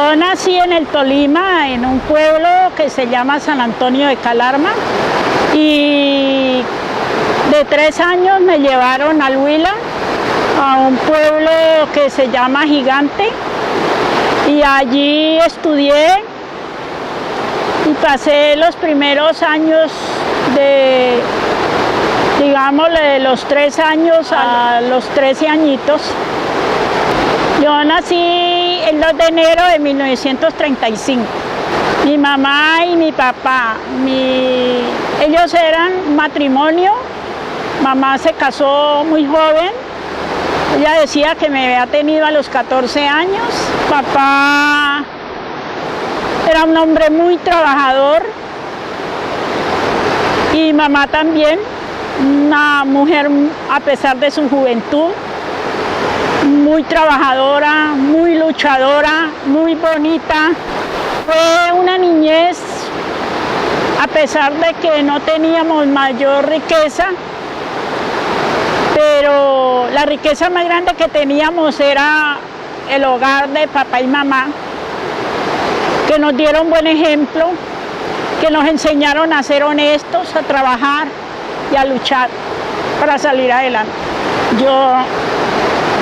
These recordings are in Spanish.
Yo nací en el Tolima, en un pueblo que se llama San Antonio de Calarma, y de 3 años me llevaron al Huila, a un pueblo que se llama Gigante, y allí estudié y pasé los primeros años de, digámosle, de los 3 años a los 13 añitos. Yo nací el 2 de enero de 1935. Mi mamá y mi papá, ellos eran un matrimonio. Mamá se casó muy joven. Ella decía que me había tenido a los 14 años. Papá era un hombre muy trabajador. Y mamá también, una mujer, a pesar de su juventud, muy trabajadora, muy luchadora, muy bonita. Fue una niñez, a pesar de que no teníamos mayor riqueza, pero la riqueza más grande que teníamos era el hogar de papá y mamá, que nos dieron buen ejemplo, que nos enseñaron a ser honestos, a trabajar y a luchar para salir adelante. Yo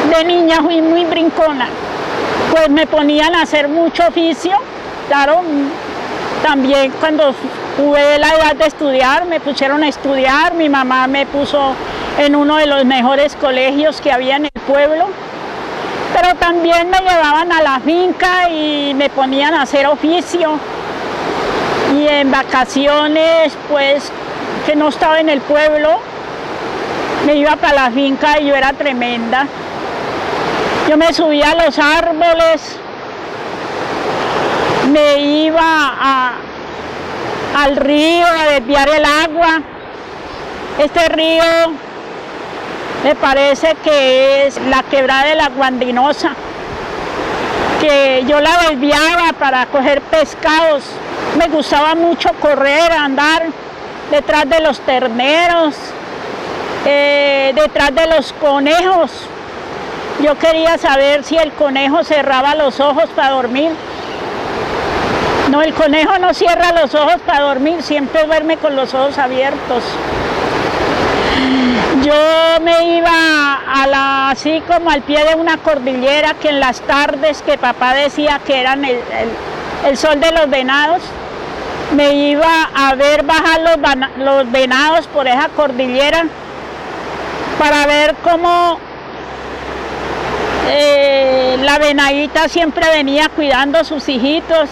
de niña fui muy brincona, pues me ponían a hacer mucho oficio. Claro, también cuando tuve la edad de estudiar, me pusieron a estudiar. Mi mamá me puso en uno de los mejores colegios que había en el pueblo, pero también me llevaban a la finca y me ponían a hacer oficio. Y en vacaciones, pues, que no estaba en el pueblo, me iba para la finca y yo era tremenda. Yo me subía a los árboles, me iba al río a desviar el agua. Este río me parece que es la quebrada de la Guandinosa, que yo la desviaba para coger pescados. Me gustaba mucho correr, andar detrás de los terneros, detrás de los conejos. Yo quería saber si el conejo cerraba los ojos para dormir. No, el conejo no cierra los ojos para dormir, siempre duerme con los ojos abiertos. Yo me iba así como al pie de una cordillera, que en las tardes, que papá decía que eran el sol de los venados, me iba a ver bajar los venados por esa cordillera para ver cómo la venadita siempre venía cuidando a sus hijitos,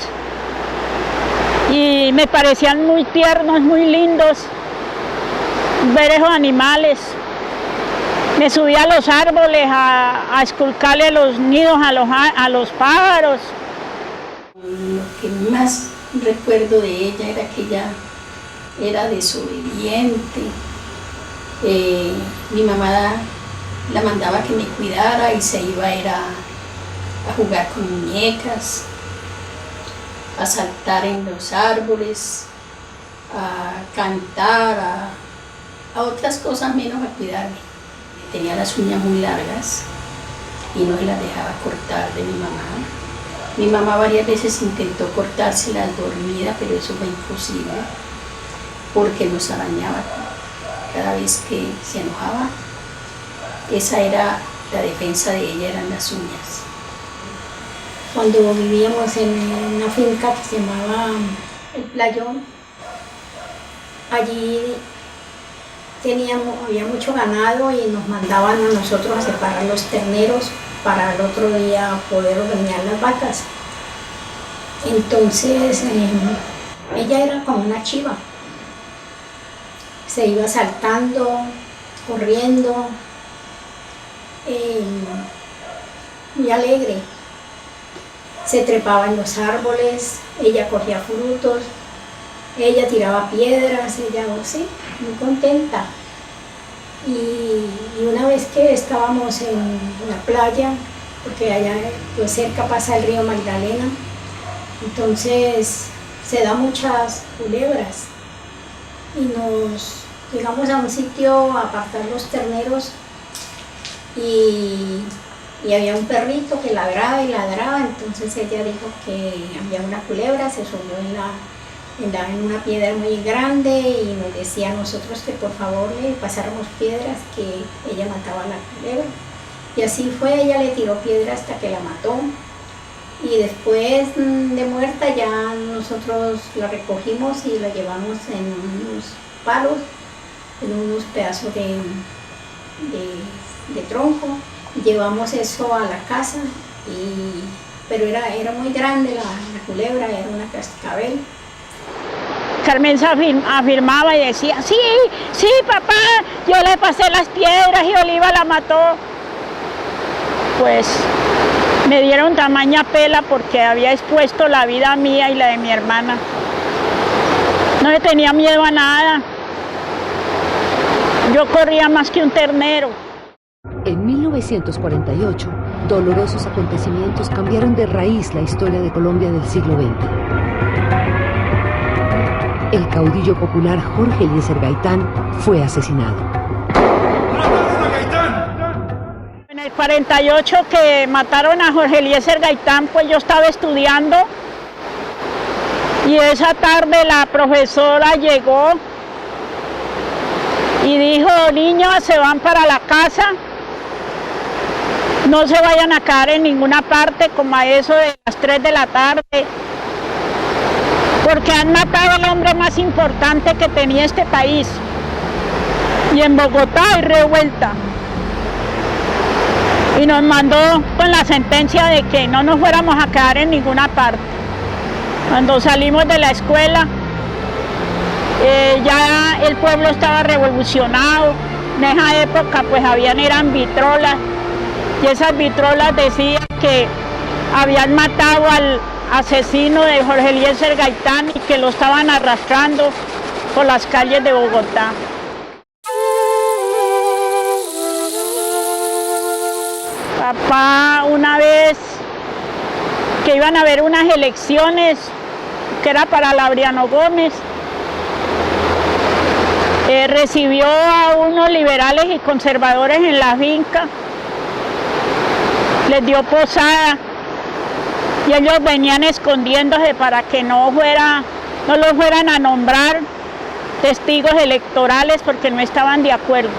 y me parecían muy tiernos, muy lindos ver esos animales. Me subía a los árboles a esculcarle los nidos a los pájaros. Lo que más recuerdo de ella era que ella era desobediente. Mi mamá la mandaba que me cuidara y se iba a jugar con muñecas, a saltar en los árboles, a cantar, a otras cosas menos a cuidarme. Tenía las uñas muy largas y no se las dejaba cortar de mi mamá. Mi mamá varias veces intentó cortárselas dormida, pero eso fue imposible porque nos arañaba cada vez que se enojaba. Esa era la defensa de ella, eran las uñas. Cuando vivíamos en una finca que se llamaba El Playón, allí había mucho ganado y nos mandaban a nosotros a separar los terneros para el otro día poder ordeñar las vacas. Entonces ella era como una chiva, se iba saltando, corriendo, muy alegre. Se trepaba en los árboles, ella cogía frutos, ella tiraba piedras, ella, sí, muy contenta. Y una vez que estábamos en la playa, porque allá pues, cerca pasa el río Magdalena, entonces se da muchas culebras y nos llegamos a un sitio a apartar los terneros y y había un perrito que ladraba y ladraba, entonces ella dijo que había una culebra, se subió en una piedra muy grande y nos decía a nosotros que por favor le pasáramos piedras, que ella mataba a la culebra. Y así fue, ella le tiró piedra hasta que la mató. Y después de muerta ya nosotros la recogimos y la llevamos en unos palos, en unos pedazos de tronco. Llevamos eso a la casa, pero era muy grande la culebra, era una cascabel. Carmen afirmaba y decía, sí, sí, papá, yo le pasé las piedras y Oliva la mató. Pues me dieron tamaña pela porque había expuesto la vida mía y la de mi hermana. No le tenía miedo a nada. Yo corría más que un ternero. En 1948, dolorosos acontecimientos cambiaron de raíz la historia de Colombia del siglo XX. El caudillo popular Jorge Eliezer Gaitán fue asesinado. En el 48 que mataron a Jorge Eliezer Gaitán, pues yo estaba estudiando y esa tarde la profesora llegó y dijo, niños, se van para la casa, no se vayan a quedar en ninguna parte como a eso de las 3 de la tarde, porque han matado al hombre más importante que tenía este país. Y en Bogotá hay revuelta. Y nos mandó con la sentencia de que no nos fuéramos a quedar en ninguna parte. Cuando salimos de la escuela, ya el pueblo estaba revolucionado. En esa época pues eran vitrolas, y esas vitrolas decían que habían matado al asesino de Jorge Eliezer Gaitán y que lo estaban arrastrando por las calles de Bogotá. Papá, una vez que iban a haber unas elecciones, que era para Laureano Gómez, recibió a unos liberales y conservadores en la finca, les dio posada y ellos venían escondiéndose para que no los fueran a nombrar testigos electorales porque no estaban de acuerdo.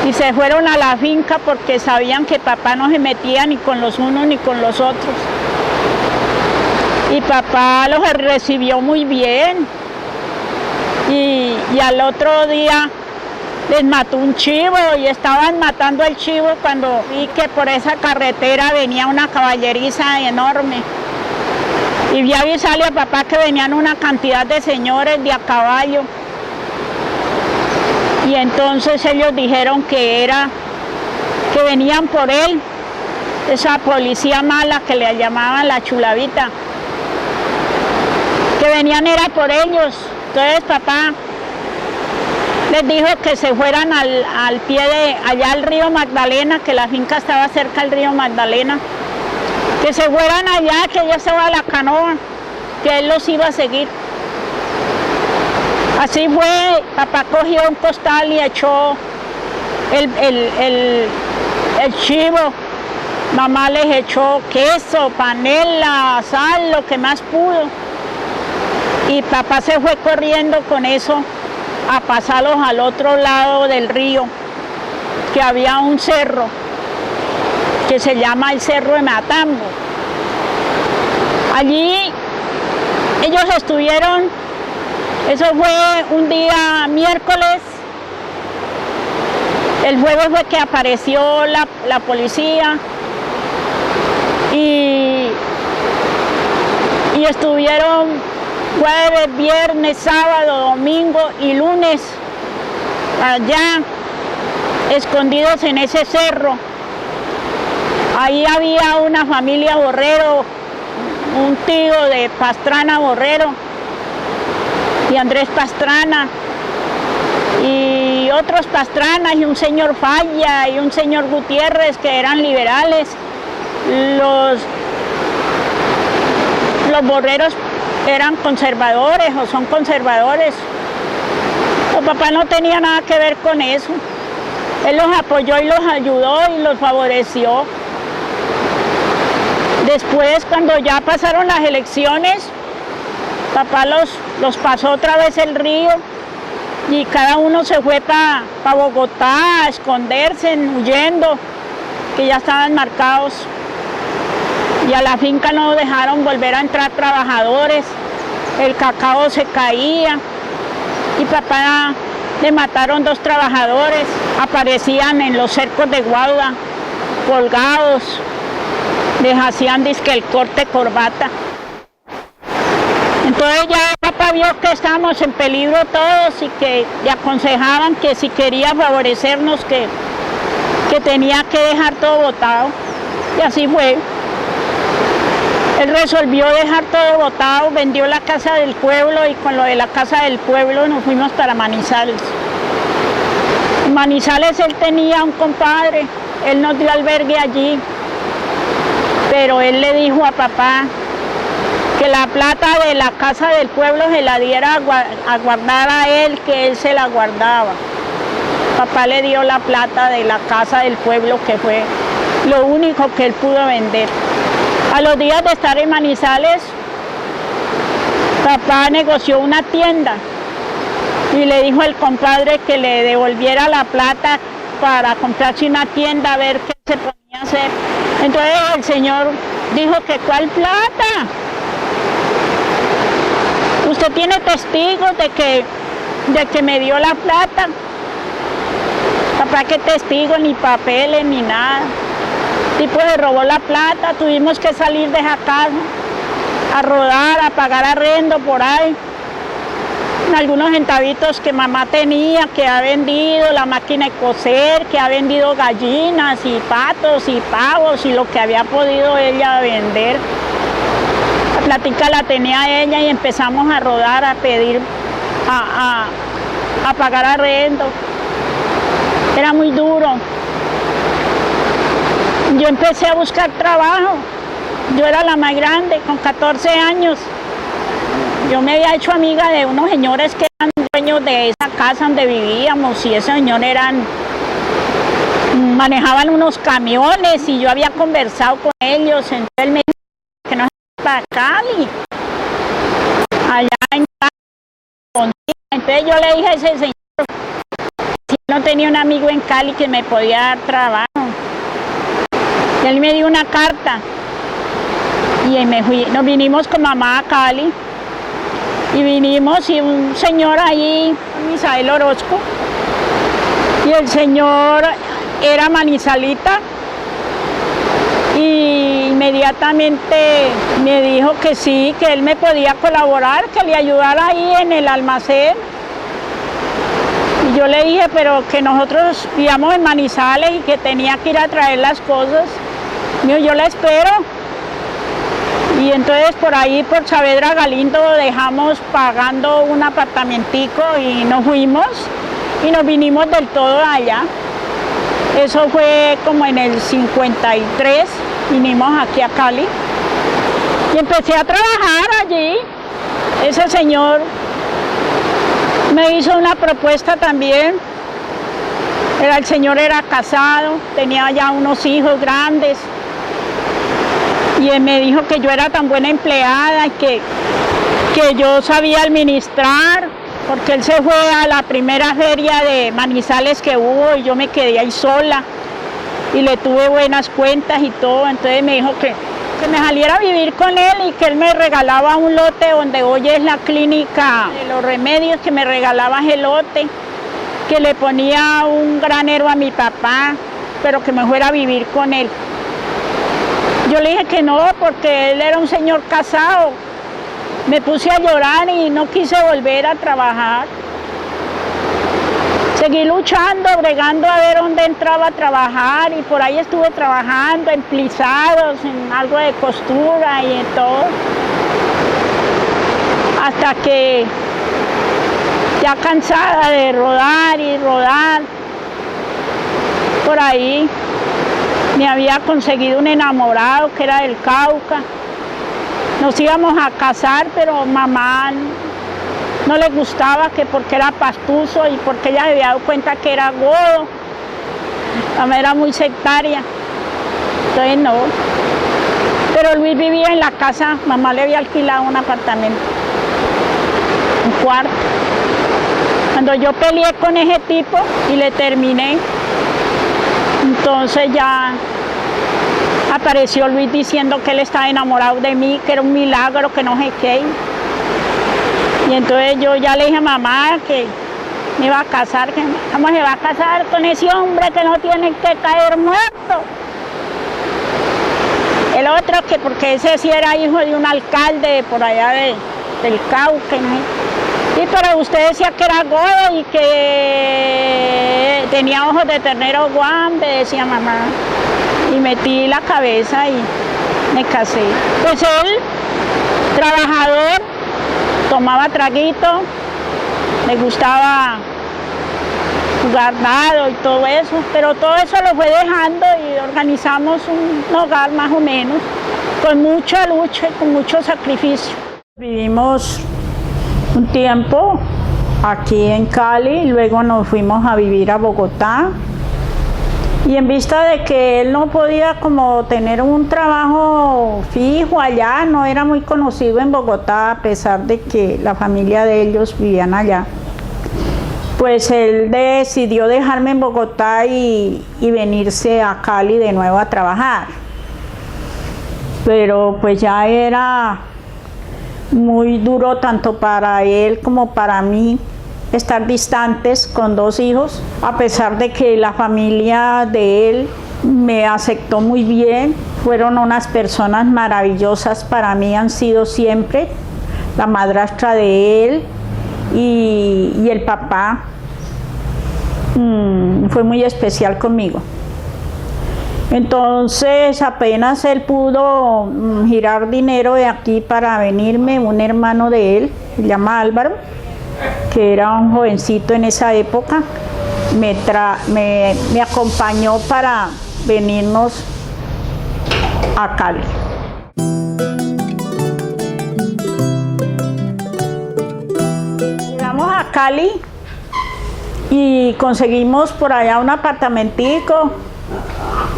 Y se fueron a la finca porque sabían que papá no se metía ni con los unos ni con los otros. Y papá los recibió muy bien. Y al otro día les mató un chivo y estaban matando al chivo cuando vi que por esa carretera venía una caballeriza enorme. Y vi avisarle a papá que venían una cantidad de señores de a caballo. Y entonces ellos dijeron que venían por él, esa policía mala que le llamaban la chulavita, que venían era por ellos. Entonces papá les dijo que se fueran al pie allá al río Magdalena, que la finca estaba cerca del río Magdalena, que se fueran allá, que ella se va a la canoa, que él los iba a seguir. Así fue, papá cogió un costal y echó el chivo, mamá les echó queso, panela, sal, lo que más pudo. Y papá se fue corriendo con eso a pasarlos al otro lado del río, que había un cerro que se llama el Cerro de Matambo. Allí ellos estuvieron, eso fue un día miércoles, el jueves fue que apareció la policía y estuvieron jueves, viernes, sábado, domingo y lunes allá escondidos en ese cerro. Ahí había una familia Borrero, un tío de Pastrana Borrero y Andrés Pastrana y otros Pastranas y un señor Falla y un señor Gutiérrez que eran liberales. Los Borreros eran conservadores o son conservadores. Papá no tenía nada que ver con eso. Él los apoyó y los ayudó y los favoreció. Después, cuando ya pasaron las elecciones, papá los pasó otra vez el río y cada uno se fue para Bogotá a esconderse, huyendo, que ya estaban marcados. Y a la finca no dejaron volver a entrar trabajadores, el cacao se caía y papá le mataron 2 trabajadores, aparecían en los cercos de Guauda, colgados, les hacían disque el corte corbata. Entonces ya papá vio que estábamos en peligro todos y que le aconsejaban que si quería favorecernos que tenía que dejar todo botado. Y así fue. Él resolvió dejar todo botado, vendió la casa del pueblo y con lo de la casa del pueblo nos fuimos para Manizales. En Manizales él tenía un compadre, él nos dio albergue allí, pero él le dijo a papá que la plata de la casa del pueblo se la diera a guardar a él, que él se la guardaba. Papá le dio la plata de la casa del pueblo, que fue lo único que él pudo vender. A los días de estar en Manizales, papá negoció una tienda y le dijo al compadre que le devolviera la plata para comprarse una tienda, a ver qué se podía hacer. Entonces el señor dijo que ¿cuál plata? Usted tiene testigos de que me dio la plata. Papá, ¿qué testigos? Ni papeles, ni nada. El tipo se robó la plata, tuvimos que salir de esa casa a rodar, a pagar arrendo por ahí. Algunos centavitos que mamá tenía, que ha vendido la máquina de coser, que ha vendido gallinas y patos y pavos y lo que había podido ella vender. La plática la tenía ella y empezamos a rodar, a pedir, a pagar arrendo. Era muy duro. Yo empecé a buscar trabajo. Yo era la más grande, con 14 años. Yo me había hecho amiga de unos señores que eran dueños de esa casa donde vivíamos y esos señores manejaban unos camiones y yo había conversado con ellos. Entonces él me dijo que no se para Cali, allá en Cali. Entonces yo le dije a ese señor si no tenía un amigo en Cali que me podía dar trabajo. Y él me dio una carta y nos vinimos con mamá a Cali y vinimos y un señor ahí, Misael Orozco, y el señor era manizalita y inmediatamente me dijo que sí, que él me podía colaborar, que le ayudara ahí en el almacén. Y yo le dije, pero que nosotros vivíamos en Manizales y que tenía que ir a traer las cosas. Me dijo, yo la espero. Y entonces por ahí, por Saavedra Galindo, dejamos pagando un apartamentico y nos fuimos y nos vinimos del todo allá. Eso fue como en el 53, vinimos aquí a Cali y empecé a trabajar allí. Ese señor me hizo una propuesta también. El señor era casado, tenía ya unos hijos grandes y él me dijo que yo era tan buena empleada y que yo sabía administrar, porque él se fue a la primera feria de Manizales que hubo y yo me quedé ahí sola y le tuve buenas cuentas y todo. Entonces me dijo que me saliera a vivir con él y que él me regalaba un lote donde hoy es la clínica de los remedios, que me regalaba ese lote, que le ponía un granero a mi papá, pero que me fuera a vivir con él. Yo le dije que no, porque él era un señor casado. Me puse a llorar y no quise volver a trabajar. Seguí luchando, bregando a ver dónde entraba a trabajar y por ahí estuve trabajando en plisados, en algo de costura y en todo. Hasta que, ya cansada de rodar y rodar, por ahí me había conseguido un enamorado que era del Cauca. Nos íbamos a casar, pero mamá no le gustaba, que porque era pastuso y porque ella se había dado cuenta que era godo. Mamá era muy sectaria, entonces no. Pero Luis vivía en la casa, mamá le había alquilado un apartamento, un cuarto. Cuando yo peleé con ese tipo y le terminé, entonces ya apareció Luis diciendo que él estaba enamorado de mí, que era un milagro, que no sé qué. Y entonces yo ya le dije a mamá que me iba a casar, que cómo se va a casar con ese hombre que no tiene que caer muerto. El otro que porque ese sí era hijo de un alcalde por allá del Cauca, ¿no? Y pero usted decía que era godo y que tenía ojos de ternero guambe, decía mamá. Y metí la cabeza y me casé. Pues él, trabajador, tomaba traguito, le gustaba jugar dado y todo eso, pero todo eso lo fue dejando y organizamos un hogar más o menos, con mucha lucha y con mucho sacrificio. Vivimos un tiempo aquí en Cali, luego nos fuimos a vivir a Bogotá. Y en vista de que él no podía como tener un trabajo fijo allá, no era muy conocido en Bogotá, a pesar de que la familia de ellos vivían allá, pues él decidió dejarme en Bogotá y venirse a Cali de nuevo a trabajar. Pero pues ya era muy duro tanto para él como para mí estar distantes con dos hijos, a pesar de que la familia de él me aceptó muy bien, fueron unas personas maravillosas para mí, han sido siempre, la madrastra de él y el papá, fue muy especial conmigo. Entonces apenas él pudo girar dinero de aquí para venirme, un hermano de él, se llama Álvaro, que era un jovencito en esa época, me acompañó para venirnos a Cali. Llegamos a Cali y conseguimos por allá un apartamentico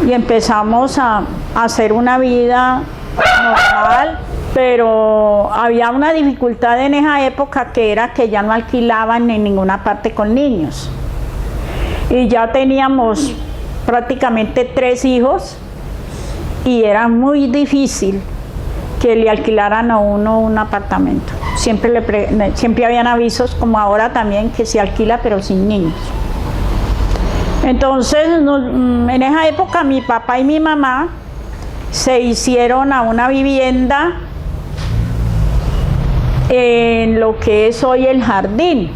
y empezamos a hacer una vida normal. Pero había una dificultad en esa época que era que ya no alquilaban en ninguna parte con niños. Y ya teníamos prácticamente 3 hijos y era muy difícil que le alquilaran a uno un apartamento. Siempre habían avisos, como ahora también, que se alquila pero sin niños. Entonces, en esa época mi papá y mi mamá se hicieron a una vivienda en lo que es hoy el jardín.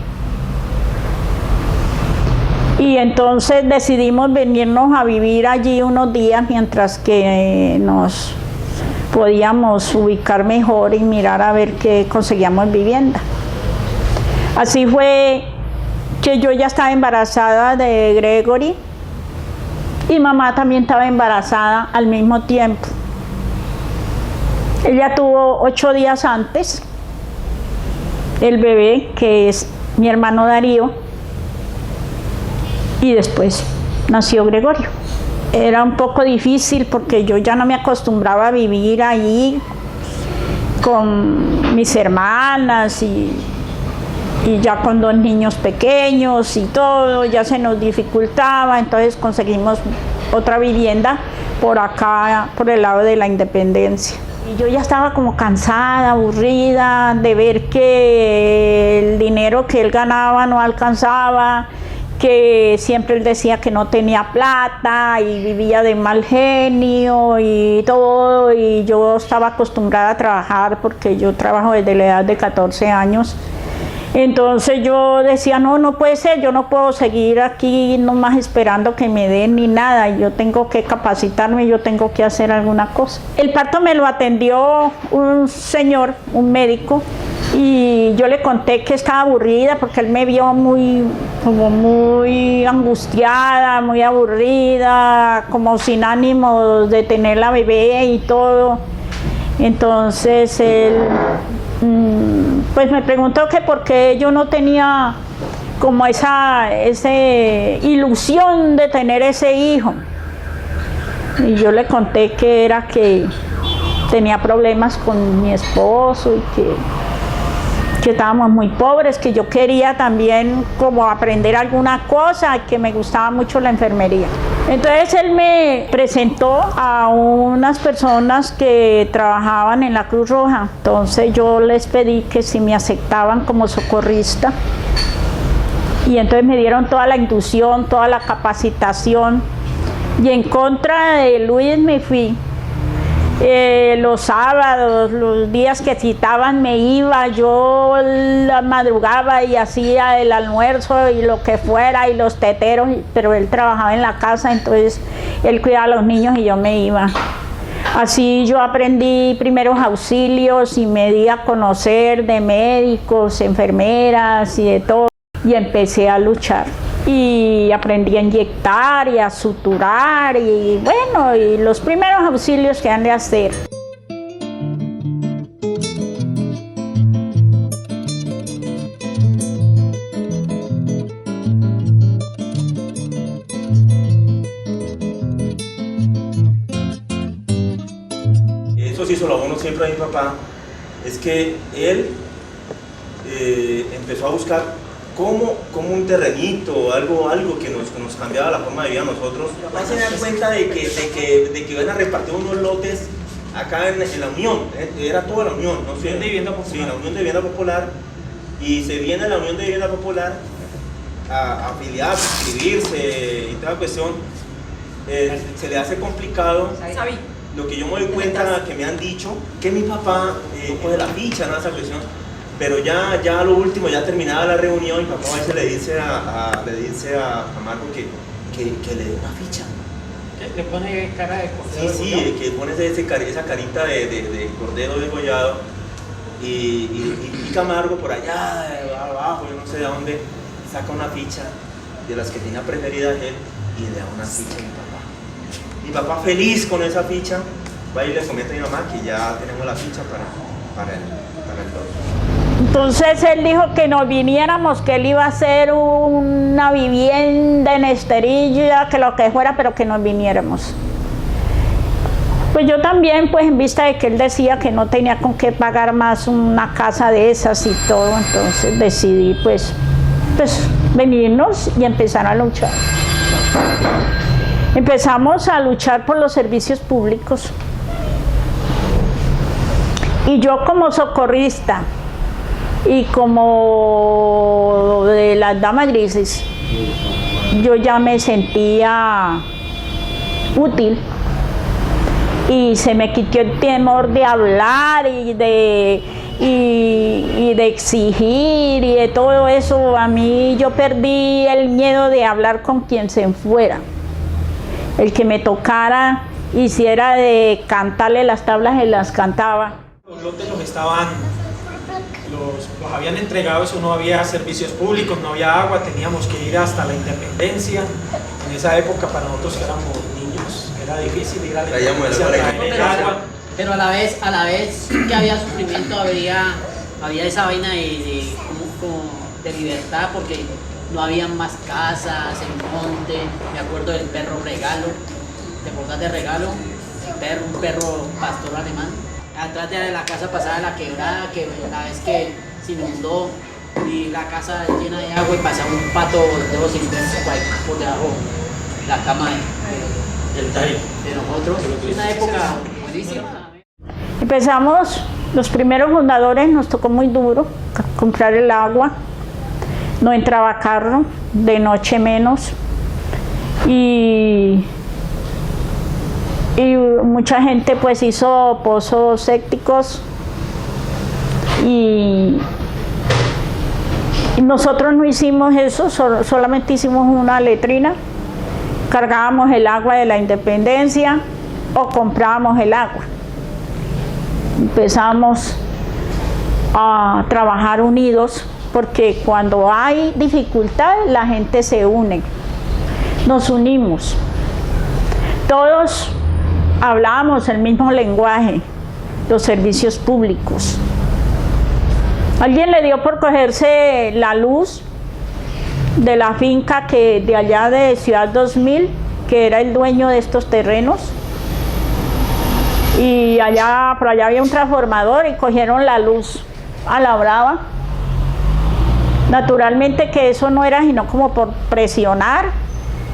Y entonces decidimos venirnos a vivir allí unos días mientras que nos podíamos ubicar mejor y mirar a ver qué conseguíamos vivienda. Así fue que yo ya estaba embarazada de Gregory y mamá también estaba embarazada al mismo tiempo. Ella tuvo 8 días antes el bebé, que es mi hermano Darío, y después nació Gregorio. Era un poco difícil porque yo ya no me acostumbraba a vivir ahí con mis hermanas y ya con 2 niños pequeños y todo, ya se nos dificultaba, entonces conseguimos otra vivienda por acá, por el lado de la Independencia. Y yo ya estaba como cansada, aburrida de ver que el dinero que él ganaba no alcanzaba, que siempre él decía que no tenía plata y vivía de mal genio y todo, y yo estaba acostumbrada a trabajar porque yo trabajo desde la edad de 14 años. Entonces yo decía, no puede ser, yo no puedo seguir aquí nomás esperando que me den ni nada, yo tengo que capacitarme, yo tengo que hacer alguna cosa. El parto me lo atendió un señor, un médico, y yo le conté que estaba aburrida porque él me vio muy angustiada, muy aburrida, como sin ánimo de tener la bebé y todo. Entonces él pues me preguntó que por qué yo no tenía como esa ilusión de tener ese hijo. Y yo le conté que era que tenía problemas con mi esposo y que estábamos muy pobres, que yo quería también como aprender alguna cosa, que me gustaba mucho la enfermería. Entonces él me presentó a unas personas que trabajaban en la Cruz Roja. Entonces yo les pedí que si me aceptaban como socorrista. Y entonces me dieron toda la inducción, toda la capacitación. Y en contra de Luis me fui. Los sábados, los días que citaban me iba, yo la madrugaba y hacía el almuerzo y lo que fuera y los teteros, pero él trabajaba en la casa, entonces él cuidaba a los niños y yo me iba. Así yo aprendí primeros auxilios y me di a conocer de médicos, enfermeras y de todo, y empecé a luchar. Y aprendí a inyectar y a suturar y bueno, y los primeros auxilios que han de hacer. Eso sí, solo uno siempre a mi papá, es que él empezó a buscar como un terrenito, algo que nos cambiaba la forma de vida a nosotros. Mi papá se da cuenta de que iban a repartir unos lotes acá en la Unión, era toda la Unión, ¿no? Unión de Vivienda Popular. Sí, la Unión de Vivienda Popular, y se viene a la Unión de Vivienda Popular a afiliar, a inscribirse y toda cuestión. Se le hace complicado. Lo que yo me doy cuenta, que me han dicho, que mi papá coge la ficha, ¿no? Esa cuestión. Pero ya a lo último, ya terminada la reunión, mi papá a veces le dice a Marco que le dé una ficha. Le pone cara de cordero. Sí, que pone esa carita de cordero degollado. Y Camargo por allá, abajo, yo no sé de dónde, saca una ficha de las que tenía preferidas él y le da una ficha a mi papá. Mi papá feliz con esa ficha, va y le comenta a mi mamá que ya tenemos la ficha para el lote. Entonces él dijo que nos viniéramos, que él iba a hacer una vivienda en Esterilla, que lo que fuera, pero que nos viniéramos. Pues yo también, pues en vista de que él decía que no tenía con qué pagar más una casa de esas y todo, entonces decidí pues venirnos y empezar a luchar. Empezamos a luchar por los servicios públicos. Y yo como socorrista y como de las damas grises, yo ya me sentía útil y se me quitó el temor de hablar y de exigir y de todo eso. A mí yo perdí el miedo de hablar con quien se fuera. El que me tocara, hiciera de cantarle las tablas, y las cantaba. Los lotes los habían entregado, eso no había servicios públicos, no había agua, teníamos que ir hasta la Independencia. En esa época para nosotros que éramos niños era difícil ir a la Independencia a traer el agua. Pero a la vez que había sufrimiento, había esa vaina de libertad, porque no había más casas, el monte. Me acuerdo del perro Regalo, ¿te acordás de Regalo? Un perro pastor alemán. Atrás de la casa pasaba la quebrada, que la vez que se inundó y la casa llena de agua y pasaba un pato de 2 centímetros por debajo de la cama de nosotros. Una época buenísima. Empezamos, los primeros fundadores nos tocó muy duro comprar el agua, no entraba carro, de noche menos, y mucha gente pues hizo pozos sépticos y nosotros no hicimos eso, solamente hicimos una letrina, cargábamos el agua de la Independencia o comprábamos el agua. Empezamos a trabajar unidos, porque cuando hay dificultad la gente se une, nos unimos. Todos hablábamos el mismo lenguaje, los servicios públicos. Alguien le dio por cogerse la luz de la finca que de allá de Ciudad 2000, que era el dueño de estos terrenos. Y allá, por allá había un transformador y cogieron la luz a la brava. Naturalmente que eso no era sino como por presionar,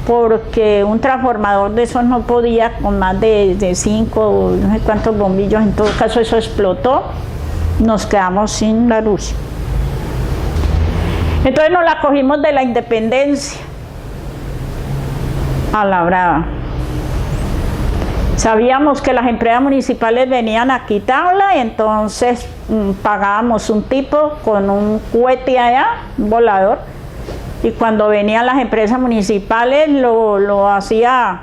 porque un transformador de esos no podía con más de 5, no sé cuántos bombillos, en todo caso eso explotó, nos quedamos sin la luz. Entonces nos la cogimos de la Independencia a la brava. Sabíamos que las empresas municipales venían a quitarla y entonces pagábamos un tipo con un cohete allá, un volador, y cuando venían las empresas municipales lo hacía,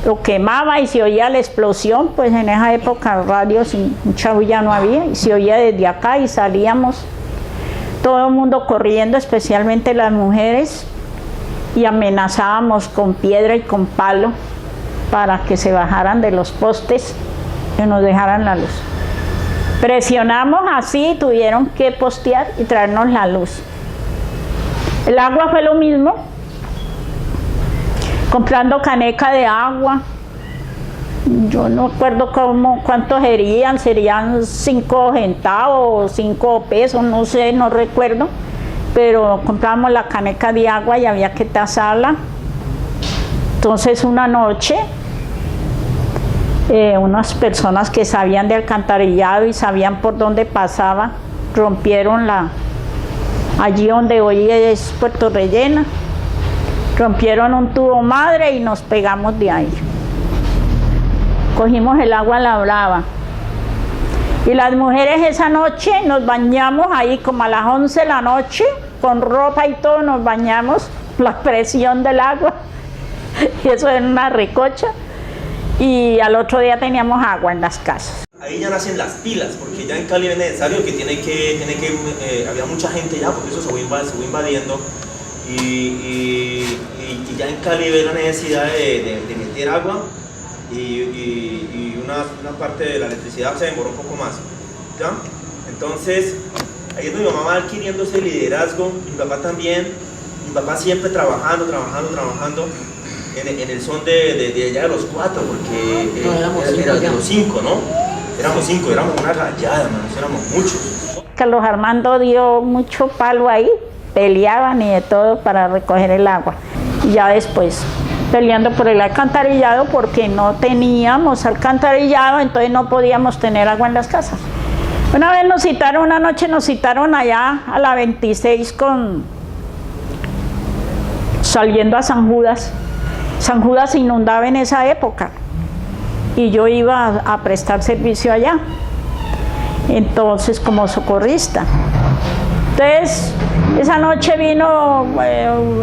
lo quemaba y se oía la explosión, pues en esa época radios y mucha bulla no había, y se oía desde acá y salíamos todo el mundo corriendo, especialmente las mujeres, y amenazábamos con piedra y con palo para que se bajaran de los postes y nos dejaran la luz. Presionamos así, tuvieron que postear y traernos la luz. El agua fue lo mismo, comprando caneca de agua. Yo no recuerdo cuántos serían 5 centavos, 5 pesos, no sé, no recuerdo. Pero compramos la caneca de agua y había que tasarla. Entonces una noche, unas personas que sabían de alcantarillado y sabían por dónde pasaba, rompieron allí donde hoy es Puerto Rellena, rompieron un tubo madre y nos pegamos de ahí. Cogimos el agua a la brava. Y las mujeres esa noche nos bañamos ahí como a las 11 de la noche, con ropa y todo nos bañamos, la presión del agua. Y eso era una recocha, y al otro día teníamos agua en las casas. Ahí ya nacen las pilas, porque ya en Cali es necesario que había mucha gente ya, porque eso se fue invadiendo, y ya en Cali ve la necesidad de meter agua, y una parte de la electricidad se demoró un poco más, ¿ya? Entonces, ahí es donde mi mamá va adquiriendo ese liderazgo, mi papá también, mi papá siempre trabajando, en el son de allá de los 4, porque éramos de los 5, ¿no? Éramos 5, éramos una rayada, hermanos, éramos muchos. Carlos Armando dio mucho palo ahí, peleaban y de todo para recoger el agua. Y ya después, peleando por el alcantarillado, porque no teníamos alcantarillado, entonces no podíamos tener agua en las casas. Una vez una noche nos citaron allá a la 26 saliendo a San Judas. San Judas se inundaba en esa época y yo iba a prestar servicio allá, entonces como socorrista. Entonces esa noche vino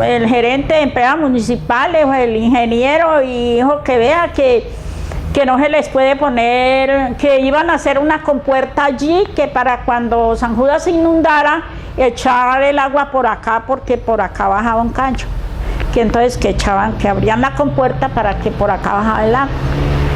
el gerente de empresas municipales, el ingeniero, y dijo que vea que no se les puede poner, que iban a hacer una compuerta allí, que para cuando San Judas se inundara echar el agua por acá, porque por acá bajaba un caño. Que entonces que abrían la compuerta para que por acá bajaba el agua.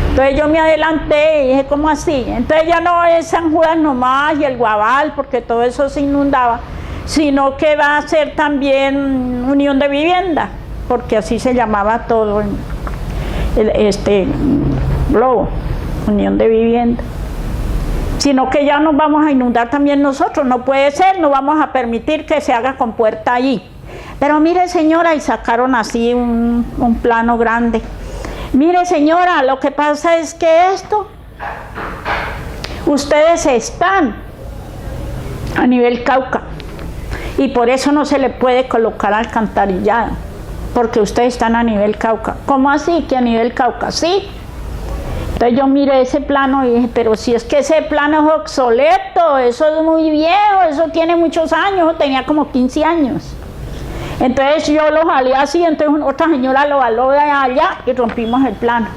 Entonces yo me adelanté y dije, ¿cómo así? Entonces ya no es San Judas nomás y el Guabal, porque todo eso se inundaba, sino que va a ser también Unión de Vivienda, porque así se llamaba todo este globo, Unión de Vivienda. Sino que ya nos vamos a inundar también nosotros, no puede ser, no vamos a permitir que se haga compuerta allí. Pero mire señora, y sacaron así un plano grande. Mire señora, lo que pasa es que ustedes están a nivel Cauca y por eso no se le puede colocar alcantarillado, porque ustedes están a nivel Cauca. ¿Cómo así que a nivel Cauca? Sí. Entonces yo miré ese plano y dije, pero si es que ese plano es obsoleto, eso es muy viejo, eso tiene muchos años, tenía como 15 años. Entonces yo lo jalé así, entonces otra señora lo jaló de allá y rompimos el plano.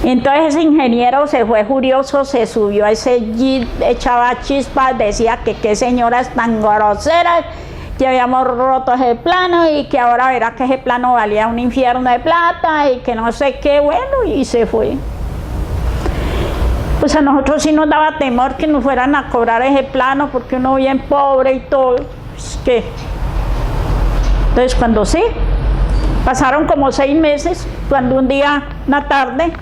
Entonces ese ingeniero se fue furioso, se subió a ese jeep, echaba chispas, decía que qué señoras tan groseras, que habíamos roto ese plano y que ahora verá que ese plano valía un infierno de plata y que no sé qué, bueno, y se fue. Pues a nosotros sí nos daba temor que nos fueran a cobrar ese plano porque uno bien pobre y todo. Es que Entonces cuando sí, pasaron como 6 meses, cuando un día, una tarde,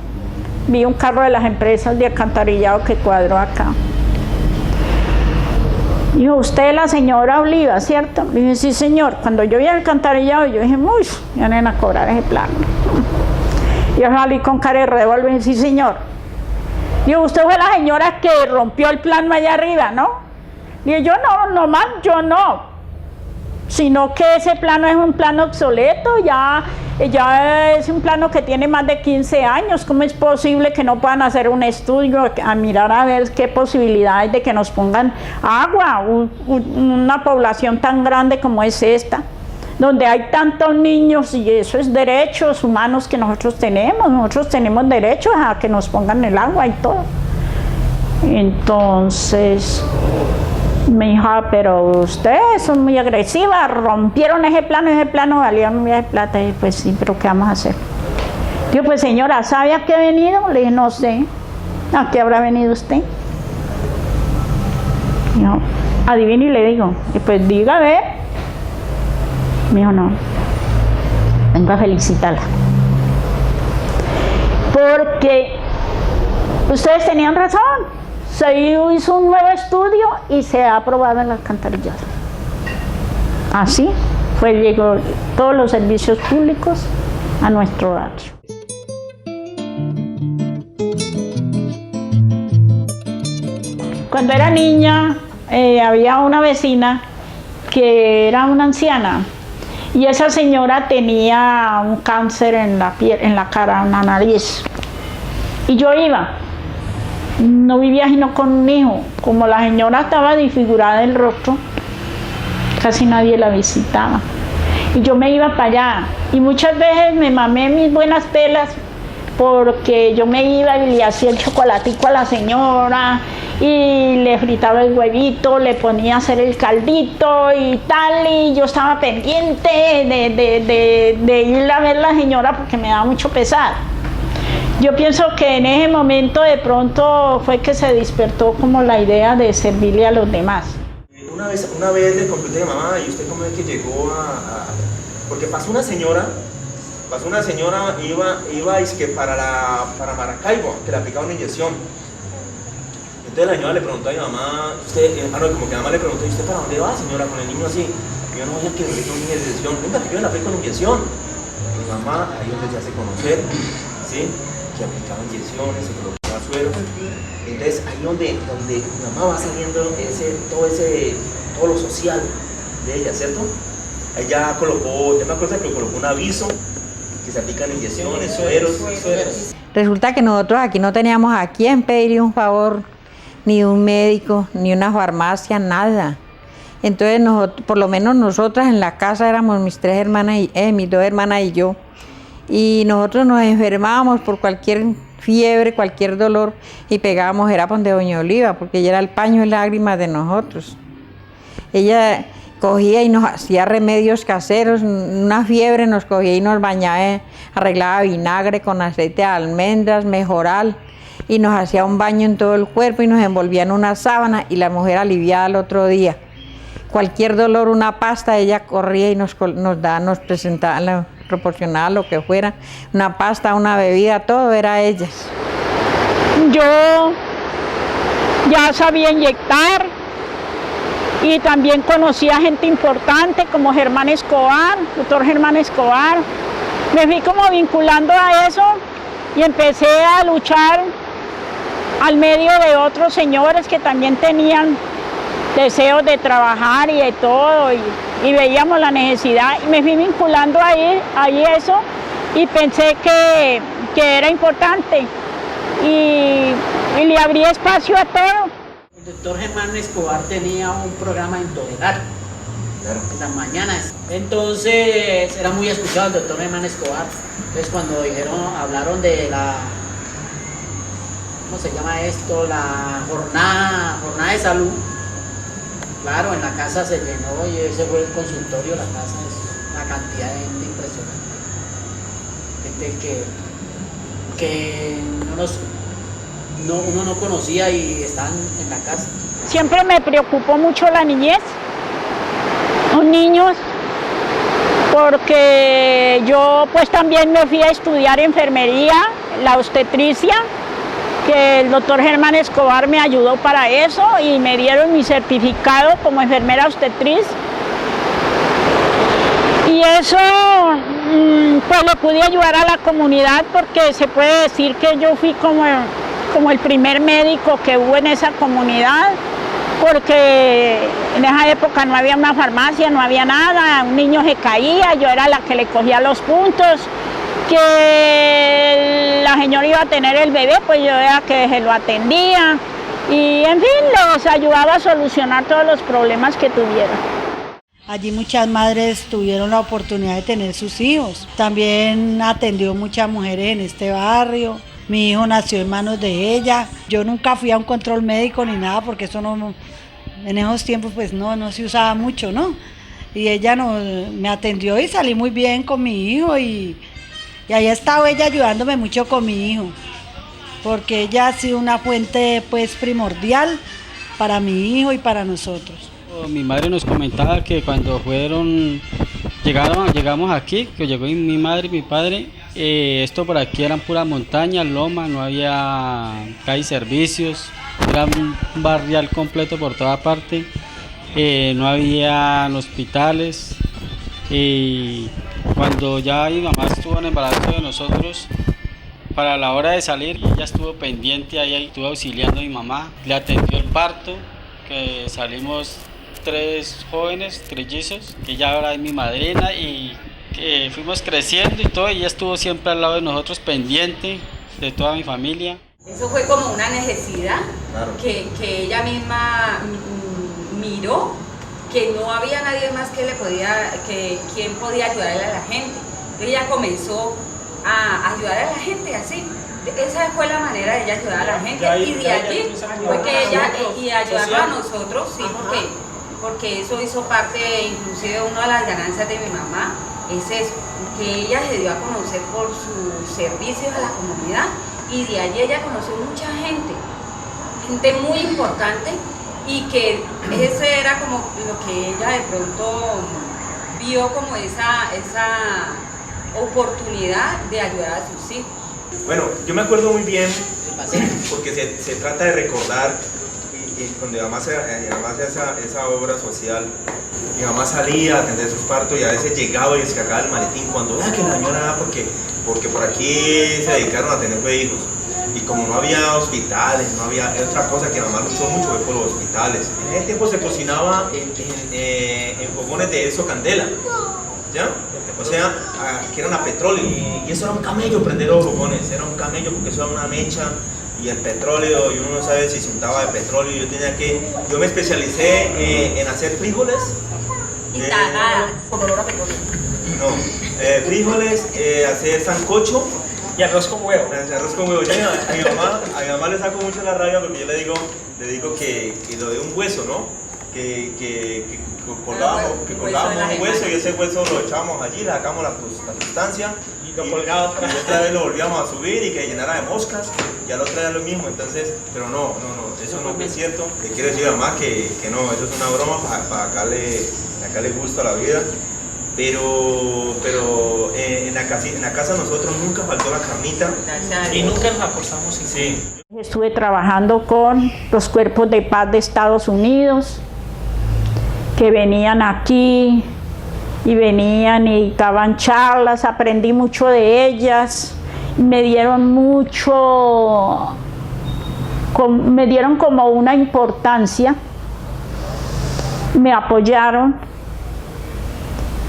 vi un carro de las empresas de alcantarillado que cuadró acá. Dijo, usted es la señora Oliva, ¿cierto? Le dije, sí señor. Cuando yo vi el alcantarillado, yo dije, uy, vienen a cobrar ese plan. Yo salí con cara de revólver y dije, sí señor. Digo, usted fue la señora que rompió el plano allá arriba, ¿no? Digo, yo no, nomás yo no. Sino que ese plano es un plano obsoleto, ya es un plano que tiene más de 15 años. ¿Cómo es posible que no puedan hacer un estudio, a mirar a ver qué posibilidades de que nos pongan agua? Una población tan grande como es esta, donde hay tantos niños, y eso es derechos humanos que nosotros tenemos derechos a que nos pongan el agua y todo. Entonces me dijo, pero ustedes son muy agresivas, rompieron ese plano valía un millón de plata. Y pues sí, pero ¿qué vamos a hacer? Digo, pues señora, ¿sabe a qué he venido? Le dije, no sé. ¿A qué habrá venido usted? Dijo, adivine y le digo. Y pues diga, a ver. Me dijo, no, vengo a felicitarla. Porque ustedes tenían razón. Se hizo un nuevo estudio y se ha aprobado el alcantarillado. Así llegó todos los servicios públicos a nuestro barrio. Cuando era niña, había una vecina que era una anciana y esa señora tenía un cáncer en la piel, en la cara, en la nariz. Y yo iba. No vivía sino con un hijo. Como la señora estaba desfigurada del rostro, casi nadie la visitaba. Y yo me iba para allá. Y muchas veces me mamé mis buenas pelas porque yo me iba y le hacía el chocolatico a la señora y le fritaba el huevito, le ponía a hacer el caldito y tal. Y yo estaba pendiente de ir a ver a la señora porque me daba mucho pesar. Yo pienso que en ese momento de pronto fue que se despertó como la idea de servirle a los demás. Una vez le consulté a mamá, ¿y usted cómo es que llegó porque pasó una señora, iba es que para Maracaibo, que le aplicaba una inyección. Entonces la señora le preguntó a mi mamá, como que mamá le preguntó, ¿y usted para dónde va, señora, con el niño así? Y yo no voy a que le aplique una inyección. Venga, que yo le aplico una inyección. Mi mamá ahí donde se hace conocer, ¿sí? Que aplicaba inyecciones, se colocaba suero. Entonces ahí donde mi mamá va saliendo todo lo social de ella, ¿cierto? Ella colocó, yo me acuerdo que colocó un aviso que se aplican inyecciones, sueros. Resulta que nosotros aquí no teníamos a quién pedirle un favor, ni un médico, ni una farmacia, nada. Entonces por lo menos nosotras en la casa éramos mis 3 hermanas, mis 2 hermanas y yo. Y nosotros nos enfermábamos por cualquier fiebre, cualquier dolor y pegábamos, era donde doña Oliva, porque ella era el paño de lágrimas de nosotros. Ella cogía y nos hacía remedios caseros, una fiebre nos cogía y nos bañaba, arreglaba vinagre con aceite de almendras, mejoral, y nos hacía un baño en todo el cuerpo y nos envolvía en una sábana y la mujer aliviada al otro día. Cualquier dolor, una pasta, ella corría y nos presentaba, proporcionaba lo que fuera, una pasta, una bebida, todo era ella. Yo ya sabía inyectar y también conocía gente importante como Germán Escobar, doctor Germán Escobar. Me fui como vinculando a eso y empecé a luchar al medio de otros señores que también tenían deseos de trabajar y de todo, y veíamos la necesidad y me fui vinculando ahí eso y pensé que era importante y le abrí espacio a todo. El doctor Germán Escobar tenía un programa en Tolerar, en las mañanas, entonces era muy escuchado el doctor Germán Escobar. Entonces cuando hablaron de la, ¿cómo se llama esto? La jornada de salud. Claro, en la casa se llenó y ese fue el consultorio de la casa, es una cantidad de gente impresionante. Gente que uno no conocía y están en la casa. Siempre me preocupó mucho la niñez, los niños, porque yo pues también me fui a estudiar enfermería, la obstetricia, que el doctor Germán Escobar me ayudó para eso y me dieron mi certificado como enfermera obstetriz. Y eso pues le pude ayudar a la comunidad porque se puede decir que yo fui como el primer médico que hubo en esa comunidad, porque en esa época no había una farmacia, no había nada, un niño se caía, yo era la que le cogía los puntos, que la señora iba a tener el bebé, pues yo era que se lo atendía y en fin, los ayudaba a solucionar todos los problemas que tuvieran. Allí muchas madres tuvieron la oportunidad de tener sus hijos. También atendió muchas mujeres en este barrio. Mi hijo nació en manos de ella. Yo nunca fui a un control médico ni nada porque eso no, en esos tiempos pues no se usaba mucho, ¿no? Y ella me atendió y salí muy bien con mi hijo y ahí ha estado ella ayudándome mucho con mi hijo, porque ella ha sido una fuente pues primordial para mi hijo y para nosotros. Mi madre nos comentaba que cuando llegamos aquí, que llegó mi madre y mi padre, esto por aquí eran puras montañas, lomas, no había casi servicios, era un barrial completo por toda parte, no había hospitales, y cuando ya mi mamá estuvo en embarazo de nosotros, para la hora de salir, ella estuvo pendiente ahí, estuvo auxiliando a mi mamá, le atendió el parto, que salimos 3 jóvenes, trillizos, que ella ahora es mi madrina y que fuimos creciendo y todo, y ella estuvo siempre al lado de nosotros, pendiente de toda mi familia. Eso fue como una necesidad, claro, que ella misma miró, que no había nadie más quien podía ayudarle a la gente. Ella comenzó a ayudar a la gente así. Esa fue la manera de ella ayudar a la gente, y de allí fue que ella, y ayudarnos a nosotros, sí, porque eso hizo parte, inclusive una de las ganancias de mi mamá, es eso, que ella se dio a conocer por sus servicios a la comunidad, y de allí ella conoció mucha gente muy importante, y que ese era como lo que ella de pronto vio como esa oportunidad de ayudar a sus hijos. Bueno, yo me acuerdo muy bien, porque se trata de recordar, y cuando mi mamá hacía esa obra social, mi mamá salía a atender sus partos y a veces llegaba y descargaba el maletín cuando vea que la señora, porque por aquí se dedicaron a tener hijos. Y como no había hospitales, no había otra cosa que mi mamá luchó mucho fue por los hospitales. En ese tiempo se cocinaba en fogones de eso, candela, ¿ya? O sea, que eran a petróleo, y eso era un camello prender los fogones, era un camello porque eso era una mecha, y el petróleo, y uno no sabe si se untaba de petróleo. Yo me especialicé en hacer frijoles. Y tagadas, con olor a petróleo. No, frijoles, hacer sancocho. Y arroz con huevo. Arroz con huevo. Yo a mi mamá le saco mucho la rabia porque yo le digo que lo de un hueso, ¿no? Que colgábamos un hueso y ese hueso lo echábamos allí, le sacamos la sustancia y otra vez lo volvíamos a subir y que llenara de moscas y al otro día lo mismo. Entonces, pero no, eso no es cierto. Le quiero decir a mamá que no, eso es una broma para sacarle gusto a la vida. Pero en la casa nosotros nunca faltó la carnita y nunca nos acostamos sin sí. Estuve trabajando con los cuerpos de paz de Estados Unidos, que venían aquí y daban charlas, aprendí mucho de ellas, me dieron como una importancia, me apoyaron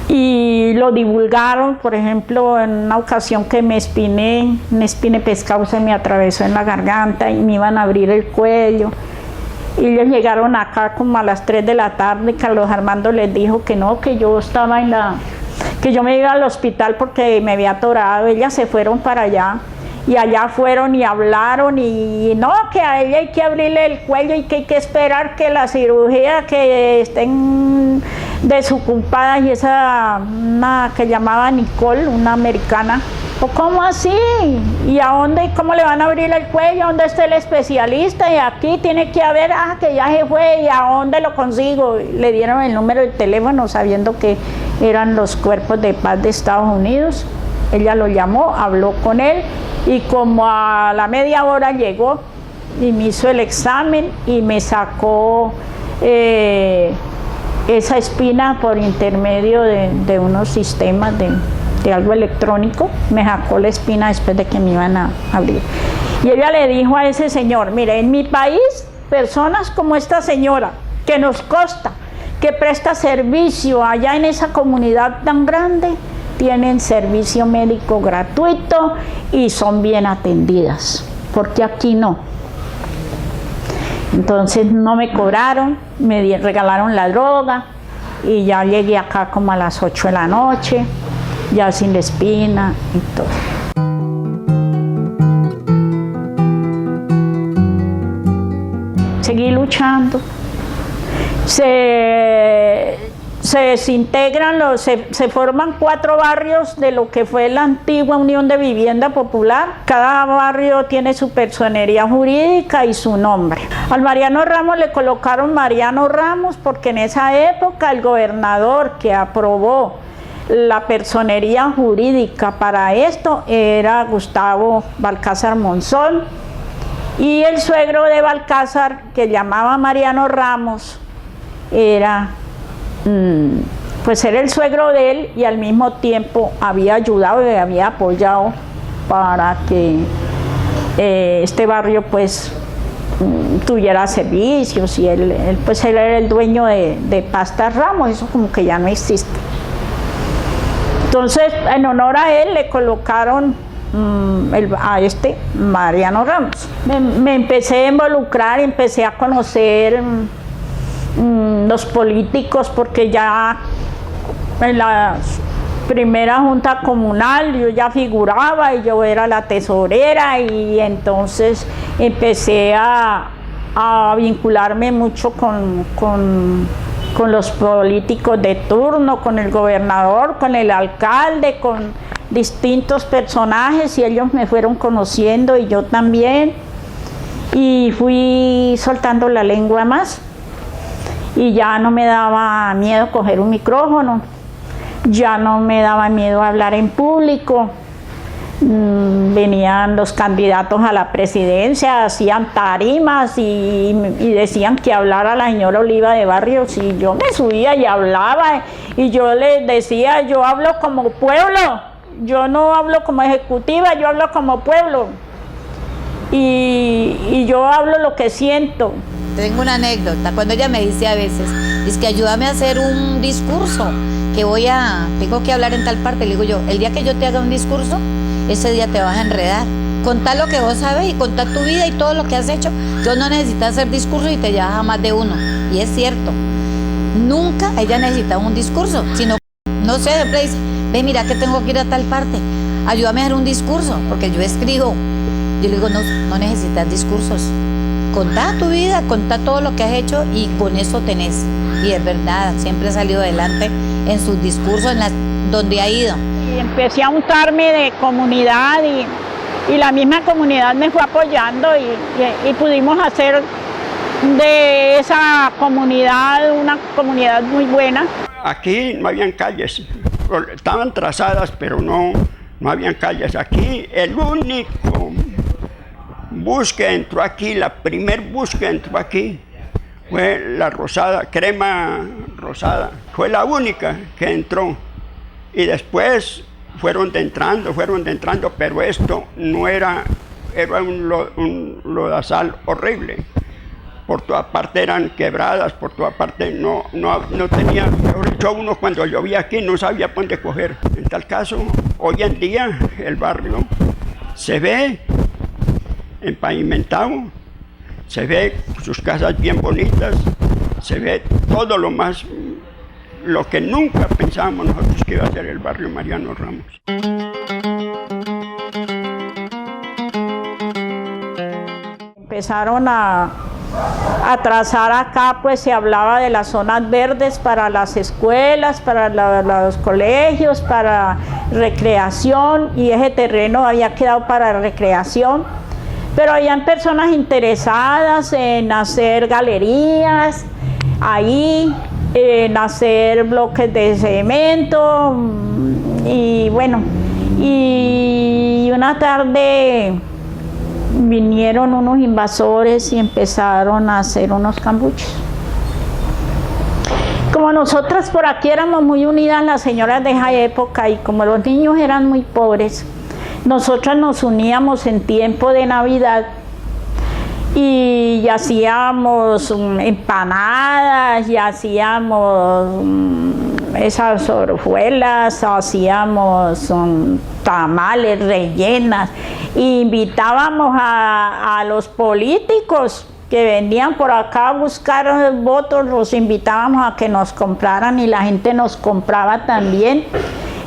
y lo divulgaron. Por ejemplo, en una ocasión que una espina pescado se me atravesó en la garganta y me iban a abrir el cuello. Y ellos llegaron acá como a las 3 de la tarde, Carlos Armando les dijo que no, que yo estaba que yo me iba al hospital porque me había atorado. Ellas se fueron para allá y allá fueron y hablaron y no, que a ella hay que abrirle el cuello y que hay que esperar que la cirugía que estén desocupada, y una que llamaba Nicole, una americana, ¿O cómo así? ¿Y a dónde? ¿Cómo le van a abrir el cuello? ¿A dónde está el especialista? Y aquí tiene que haber, que ya se fue, ¿y a dónde lo consigo? Le dieron el número de teléfono sabiendo que eran los cuerpos de paz de Estados Unidos. Ella lo llamó, habló con él y como a la media hora llegó y me hizo el examen y me sacó esa espina por intermedio de unos sistemas de algo electrónico. Me sacó la espina después de que me iban a abrir. Y ella le dijo a ese señor, mire, en mi país, personas como esta señora, que nos consta, que presta servicio allá en esa comunidad tan grande, tienen servicio médico gratuito y son bien atendidas, porque aquí no. Entonces no me cobraron, me regalaron la droga y ya llegué acá como a las 8 de la noche, ya sin la espina y todo. Seguí luchando. Se desintegran, se forman 4 barrios de lo que fue la antigua Unión de Vivienda Popular. Cada barrio tiene su personería jurídica y su nombre. Al Mariano Ramos le colocaron Mariano Ramos porque en esa época el gobernador que aprobó la personería jurídica para esto era Gustavo Balcázar Monzón, y el suegro de Balcázar, que llamaba Mariano Ramos, era el suegro de él y al mismo tiempo había ayudado y había apoyado para que este barrio pues tuviera servicios, y él era el dueño de Pastas Ramos. Eso como que ya no existe. Entonces, en honor a él le colocaron a Mariano Ramos. Me empecé a involucrar, empecé a conocer los políticos, porque ya en la primera junta comunal yo ya figuraba y yo era la tesorera, y entonces empecé a vincularme mucho con los políticos de turno, con el gobernador, con el alcalde, con distintos personajes, y ellos me fueron conociendo y yo también, y fui soltando la lengua más. Y ya no me daba miedo coger un micrófono, ya no me daba miedo hablar en público. Venían los candidatos a la presidencia, hacían tarimas y decían que hablara la señora Oliva de Barrios, y yo me subía y hablaba, y yo les decía, yo hablo como pueblo, yo no hablo como ejecutiva, yo hablo como pueblo, y yo hablo lo que siento. Tengo una anécdota, cuando ella me dice a veces, es que ayúdame a hacer un discurso, que tengo que hablar en tal parte, le digo yo, el día que yo te haga un discurso, ese día te vas a enredar. Contá lo que vos sabes y contá tu vida y todo lo que has hecho. Yo no necesitas hacer discurso y te llevas a más de uno. Y es cierto, nunca ella necesita un discurso, sino, no sé, siempre dice, ve, mira que tengo que ir a tal parte, ayúdame a hacer un discurso, porque yo escribo. Yo le digo, no necesitas discursos. Contá tu vida, contá todo lo que has hecho y con eso tenés. Y es verdad, siempre he salido adelante en sus discursos, donde ha ido. Y empecé a untarme de comunidad y la misma comunidad me fue apoyando y pudimos hacer de esa comunidad una comunidad muy buena. Aquí no habían calles, estaban trazadas, pero no habían calles. Aquí el único bus que entró aquí, la primer bus que entró aquí, fue la rosada, crema rosada. Fue la única que entró. Y después fueron entrando, pero esto no era un lodazal horrible. Por toda parte eran quebradas, por toda parte no tenía, mejor dicho, uno cuando llovía aquí no sabía por dónde coger. En tal caso, hoy en día el barrio se ve empavimentado, se ve sus casas bien bonitas, se ve todo lo que nunca pensábamos nosotros que iba a ser el barrio Mariano Ramos. Empezaron a atrasar acá, pues se hablaba de las zonas verdes para las escuelas, para los colegios, para recreación, y ese terreno había quedado para recreación. Pero habían personas interesadas en hacer galerías ahí, en hacer bloques de cemento, y bueno, y una tarde vinieron unos invasores y empezaron a hacer unos cambuches. Como nosotras por aquí éramos muy unidas, las señoras de esa época, y como los niños eran muy pobres, nosotras nos uníamos en tiempo de Navidad y hacíamos empanadas, y hacíamos esas hojuelas, hacíamos tamales rellenas, e invitábamos a los políticos que venían por acá a buscar votos, los invitábamos a que nos compraran, y la gente nos compraba también.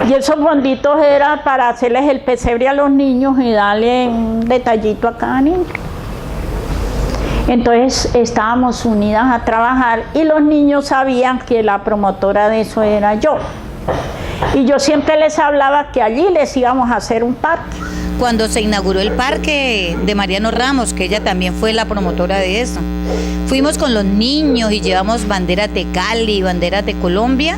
Y esos fonditos era para hacerles el pesebre a los niños y darle un detallito a cada niño. Entonces estábamos unidas a trabajar, y los niños sabían que la promotora de eso era yo. Y yo siempre les hablaba que allí les íbamos a hacer un parque. Cuando se inauguró el parque de Mariano Ramos, que ella también fue la promotora de eso, fuimos con los niños y llevamos banderas de Cali, banderas de Colombia,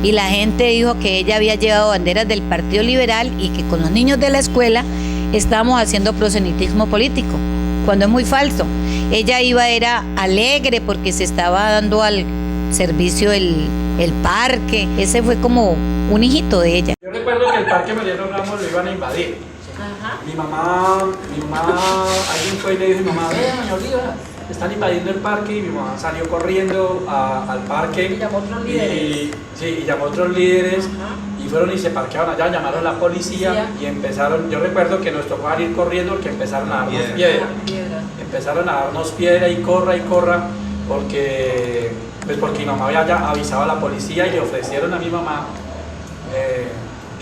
y la gente dijo que ella había llevado banderas del Partido Liberal y que con los niños de la escuela estábamos haciendo proselitismo político, cuando es muy falso. Ella era alegre porque se estaba dando al servicio el parque. Ese fue como un hijito de ella. Yo recuerdo que el parque Mariano Ramos lo iban a invadir. Mi mamá, alguien fue y le dijo a mi mamá, doña Oliva, están invadiendo el parque, y mi mamá salió corriendo al parque. Y llamó a otros líderes. Y llamó a otros líderes, y fueron y se parquearon allá, llamaron a la policía y empezaron. Yo recuerdo que nos tocó ir corriendo porque empezaron a darnos piedra. Empezaron a darnos piedra y corra, porque mi mamá había ya avisado a la policía y le ofrecieron a mi mamá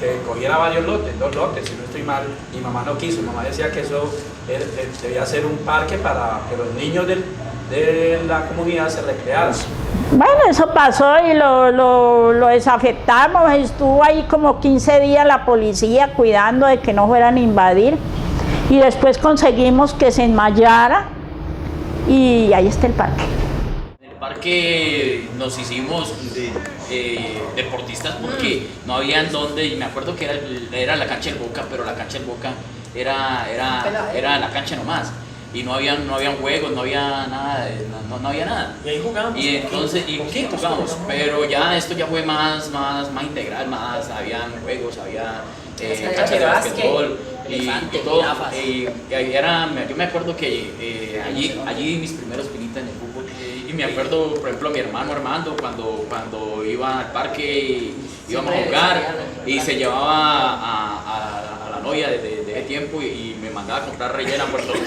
que cogiera varios lotes, 2 lotes, si no estoy mal. Mi mamá no quiso, mi mamá decía que eso debía ser un parque para que los niños de la comunidad se recrearan. Bueno, eso pasó y lo desafectamos. Estuvo ahí como 15 días la policía cuidando de que no fueran a invadir, y después conseguimos que se enmayara, y ahí está el parque. En el parque nos hicimos deportistas porque no había en dónde, y me acuerdo que era la cancha del Boca, pero la cancha del Boca era la cancha nomás, y no habían juegos, no había nada, no había nada. Y ahí jugamos. Y entonces, sí jugamos, pero ya esto ya fue más integral, habían juegos, había canchas de básquetbol y todo. Yo me acuerdo que allí mis primeros pinitas en el fútbol. Y me acuerdo, por ejemplo, mi hermano Armando, cuando iba al parque, íbamos a jugar, y se llevaba a la novia de ese tiempo, y me mandaba a comprar rellena por todo.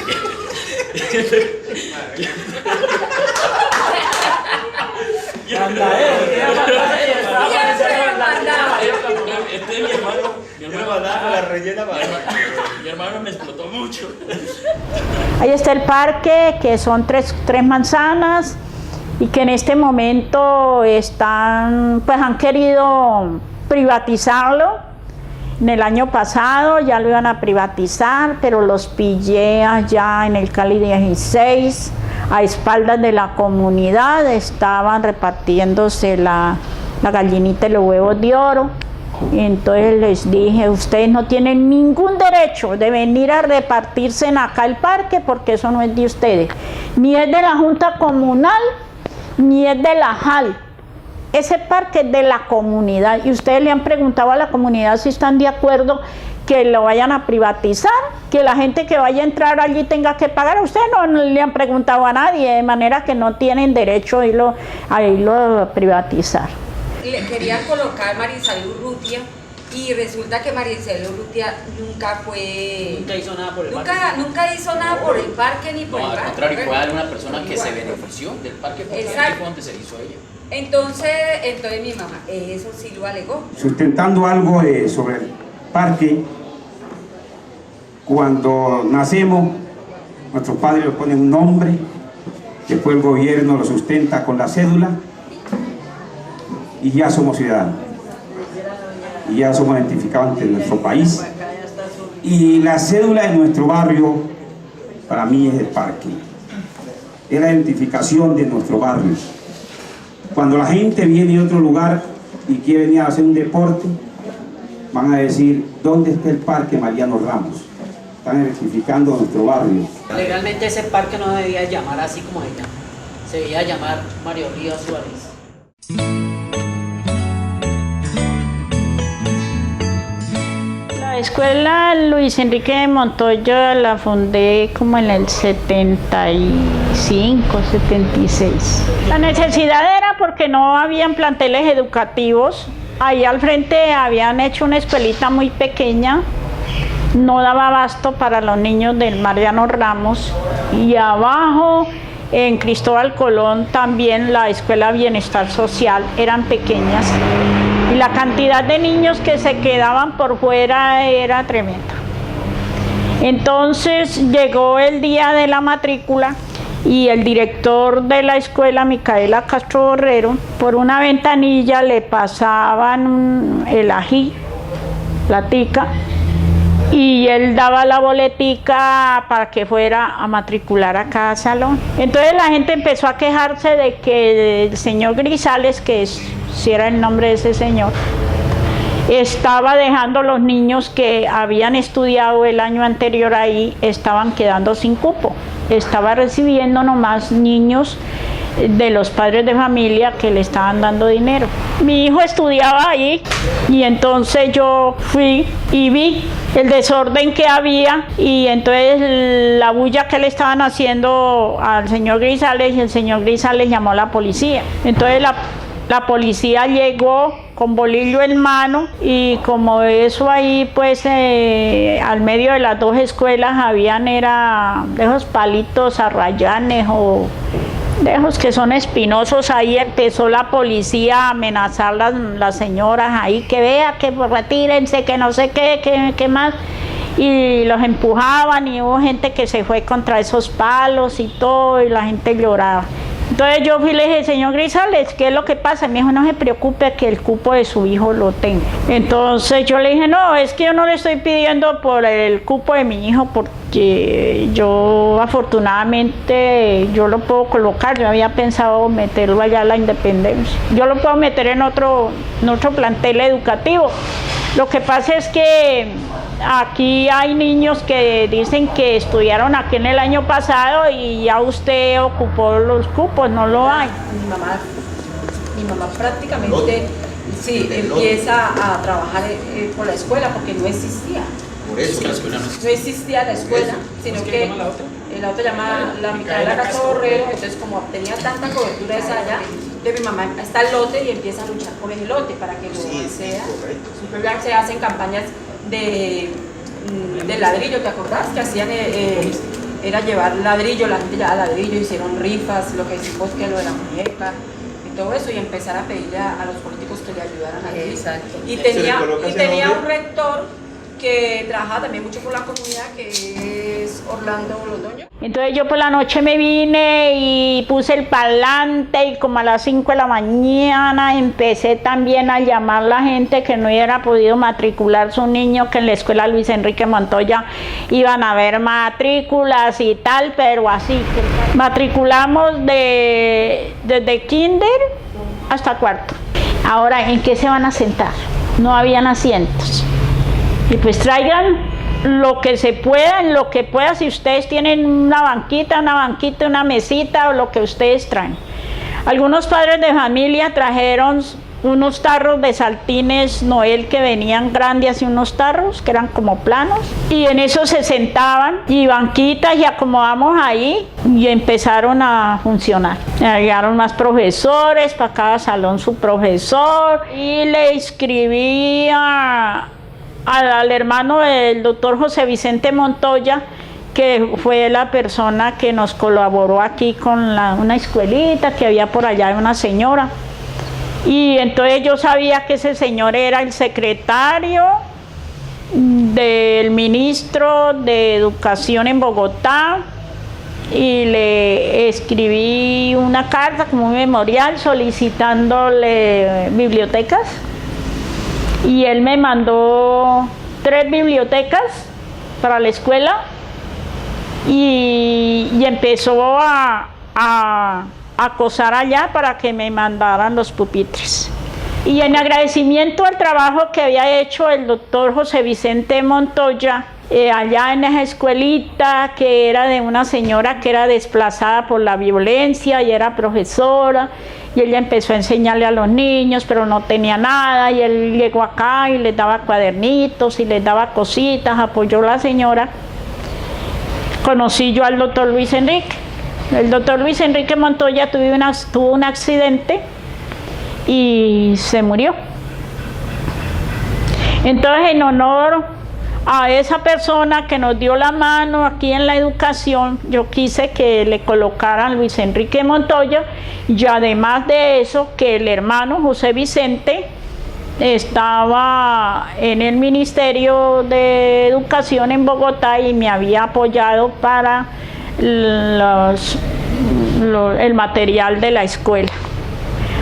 Mi hermano me explotó mucho. Ahí está el parque, que son tres manzanas, y que en este momento han querido privatizarlo. En el año pasado ya lo iban a privatizar, pero los pillé allá en el Cali 16, a espaldas de la comunidad, estaban repartiéndose la gallinita y los huevos de oro. Y entonces les dije, ustedes no tienen ningún derecho de venir a repartirse en acá el parque, porque eso no es de ustedes, ni es de la Junta Comunal, ni es de la JAL. Ese parque es de la comunidad, y ustedes le han preguntado a la comunidad si están de acuerdo que lo vayan a privatizar, que la gente que vaya a entrar allí tenga que pagar. Ustedes no le han preguntado a nadie, de manera que no tienen derecho a irlo a privatizar. Le querían colocar Marisela Urrutia, y resulta que Marisela Urrutia nunca hizo nada por el parque. Nunca hizo nada por el parque ni por el parque. Al contrario, fue una persona que se benefició del parque, porque aquí fue donde se hizo ella. Entonces mi mamá, eso sí lo alegó. Sustentando algo sobre el parque, cuando nacemos, nuestros padres le ponen un nombre, Después el gobierno lo sustenta con la cédula y ya somos ciudadanos. Y ya somos identificados ante nuestro país. Y la cédula de nuestro barrio, para mí, es el parque. Es la identificación de nuestro barrio. Cuando la gente viene de otro lugar y quiere venir a hacer un deporte, van a decir, ¿dónde está el parque Mariano Ramos? Están identificando nuestro barrio. Legalmente ese parque no debía llamar así como ella. Se debía llamar Mario Rivas Suárez. La escuela Luis Enrique Montoya la fundé como en el 75, 76. La necesidad era porque no habían planteles educativos. Ahí al frente habían hecho una escuelita muy pequeña, no daba abasto para los niños del Mariano Ramos. Y abajo, en Cristóbal Colón, también la escuela Bienestar Social, eran pequeñas. Y la cantidad de niños que se quedaban por fuera era tremenda. Entonces llegó el día de la matrícula y el director de la escuela, Micaela Castro Borrero, por una ventanilla le pasaban el ají, la tica, y él daba la boletica para que fuera a matricular a cada salón. Entonces la gente empezó a quejarse de que el señor Grisales, que si era el nombre de ese señor, estaba dejando los niños que habían estudiado el año anterior ahí, estaban quedando sin cupo. Estaba recibiendo nomás niños de los padres de familia que le estaban dando dinero. Mi hijo estudiaba ahí y entonces yo fui y vi el desorden que había y entonces la bulla que le estaban haciendo al señor Grisales, y el señor Grisales llamó a la policía. Entonces la policía llegó con bolillo en mano y como eso ahí pues al medio de las dos escuelas habían era de esos palitos arrayanes o de esos que son espinosos, ahí empezó la policía a amenazar las señoras ahí, que vea, que retírense, que no sé qué más, y los empujaban y hubo gente que se fue contra esos palos y todo, y la gente lloraba. Entonces yo fui y le dije, señor Grisales, ¿qué es lo que pasa? Me dijo, no se preocupe que el cupo de su hijo lo tenga. Entonces yo le dije, no, es que yo no le estoy pidiendo por el cupo de mi hijo porque yo afortunadamente yo lo puedo colocar, yo había pensado meterlo allá a la Independencia. Yo lo puedo meter en otro plantel educativo. Lo que pasa es que aquí hay niños que dicen que estudiaron aquí en el año pasado y ya usted ocupó los cupos, no lo hay. Mi mamá prácticamente empieza a trabajar por la escuela porque no existía. Por eso la escuela no existía la escuela, sino que la otra llama la Micaela Castro Borrero, entonces como tenía tanta cobertura esa allá, entonces mi mamá está el lote y empieza a luchar por el lote para que lo sea. Se hacen campañas de ladrillo, ¿te acordás? Que hacían, era llevar ladrillo, la gente llevaba ladrillo, hicieron rifas, lo que hicimos que lo de la muñeca y todo eso, y empezar a pedirle a los políticos que le ayudaran a eso. Y tenía un rector que trabajaba también mucho con la comunidad, que es Orlando Londoño. Entonces yo por la noche me vine y puse el parlante y como a las 5 de la mañana empecé también a llamar a la gente que no hubiera podido matricular su niño, que en la escuela Luis Enrique Montoya iban a haber matrículas y tal, pero así. Matriculamos desde kinder hasta cuarto. Ahora, ¿en qué se van a sentar? No habían asientos. Y pues traigan lo que se pueda, en lo que pueda, si ustedes tienen una banquita, una mesita o lo que ustedes traen. Algunos padres de familia trajeron unos tarros de saltines Noel que venían grandes, así unos tarros que eran como planos, y en eso se sentaban y banquitas y acomodamos ahí y empezaron a funcionar. Llegaron más profesores, para cada salón su profesor, y le inscribí al hermano del doctor José Vicente Montoya, que fue la persona que nos colaboró aquí con una escuelita que había por allá de una señora. Y entonces yo sabía que ese señor era el secretario del ministro de Educación en Bogotá, y le escribí una carta como un memorial solicitándole bibliotecas y él me mandó 3 bibliotecas para la escuela y empezó a acosar allá para que me mandaran los pupitres. Y en agradecimiento al trabajo que había hecho el doctor José Vicente Montoya, allá en esa escuelita que era de una señora que era desplazada por la violencia y era profesora, y ella empezó a enseñarle a los niños, pero no tenía nada, y él llegó acá y les daba cuadernitos y les daba cositas, apoyó a la señora. Conocí yo al doctor Luis Enrique. El doctor Luis Enrique Montoya tuvo un accidente y se murió. Entonces, en honor a esa persona que nos dio la mano aquí en la educación, yo quise que le colocaran Luis Enrique Montoya, y además de eso, que el hermano José Vicente estaba en el Ministerio de Educación en Bogotá y me había apoyado para el material de la escuela.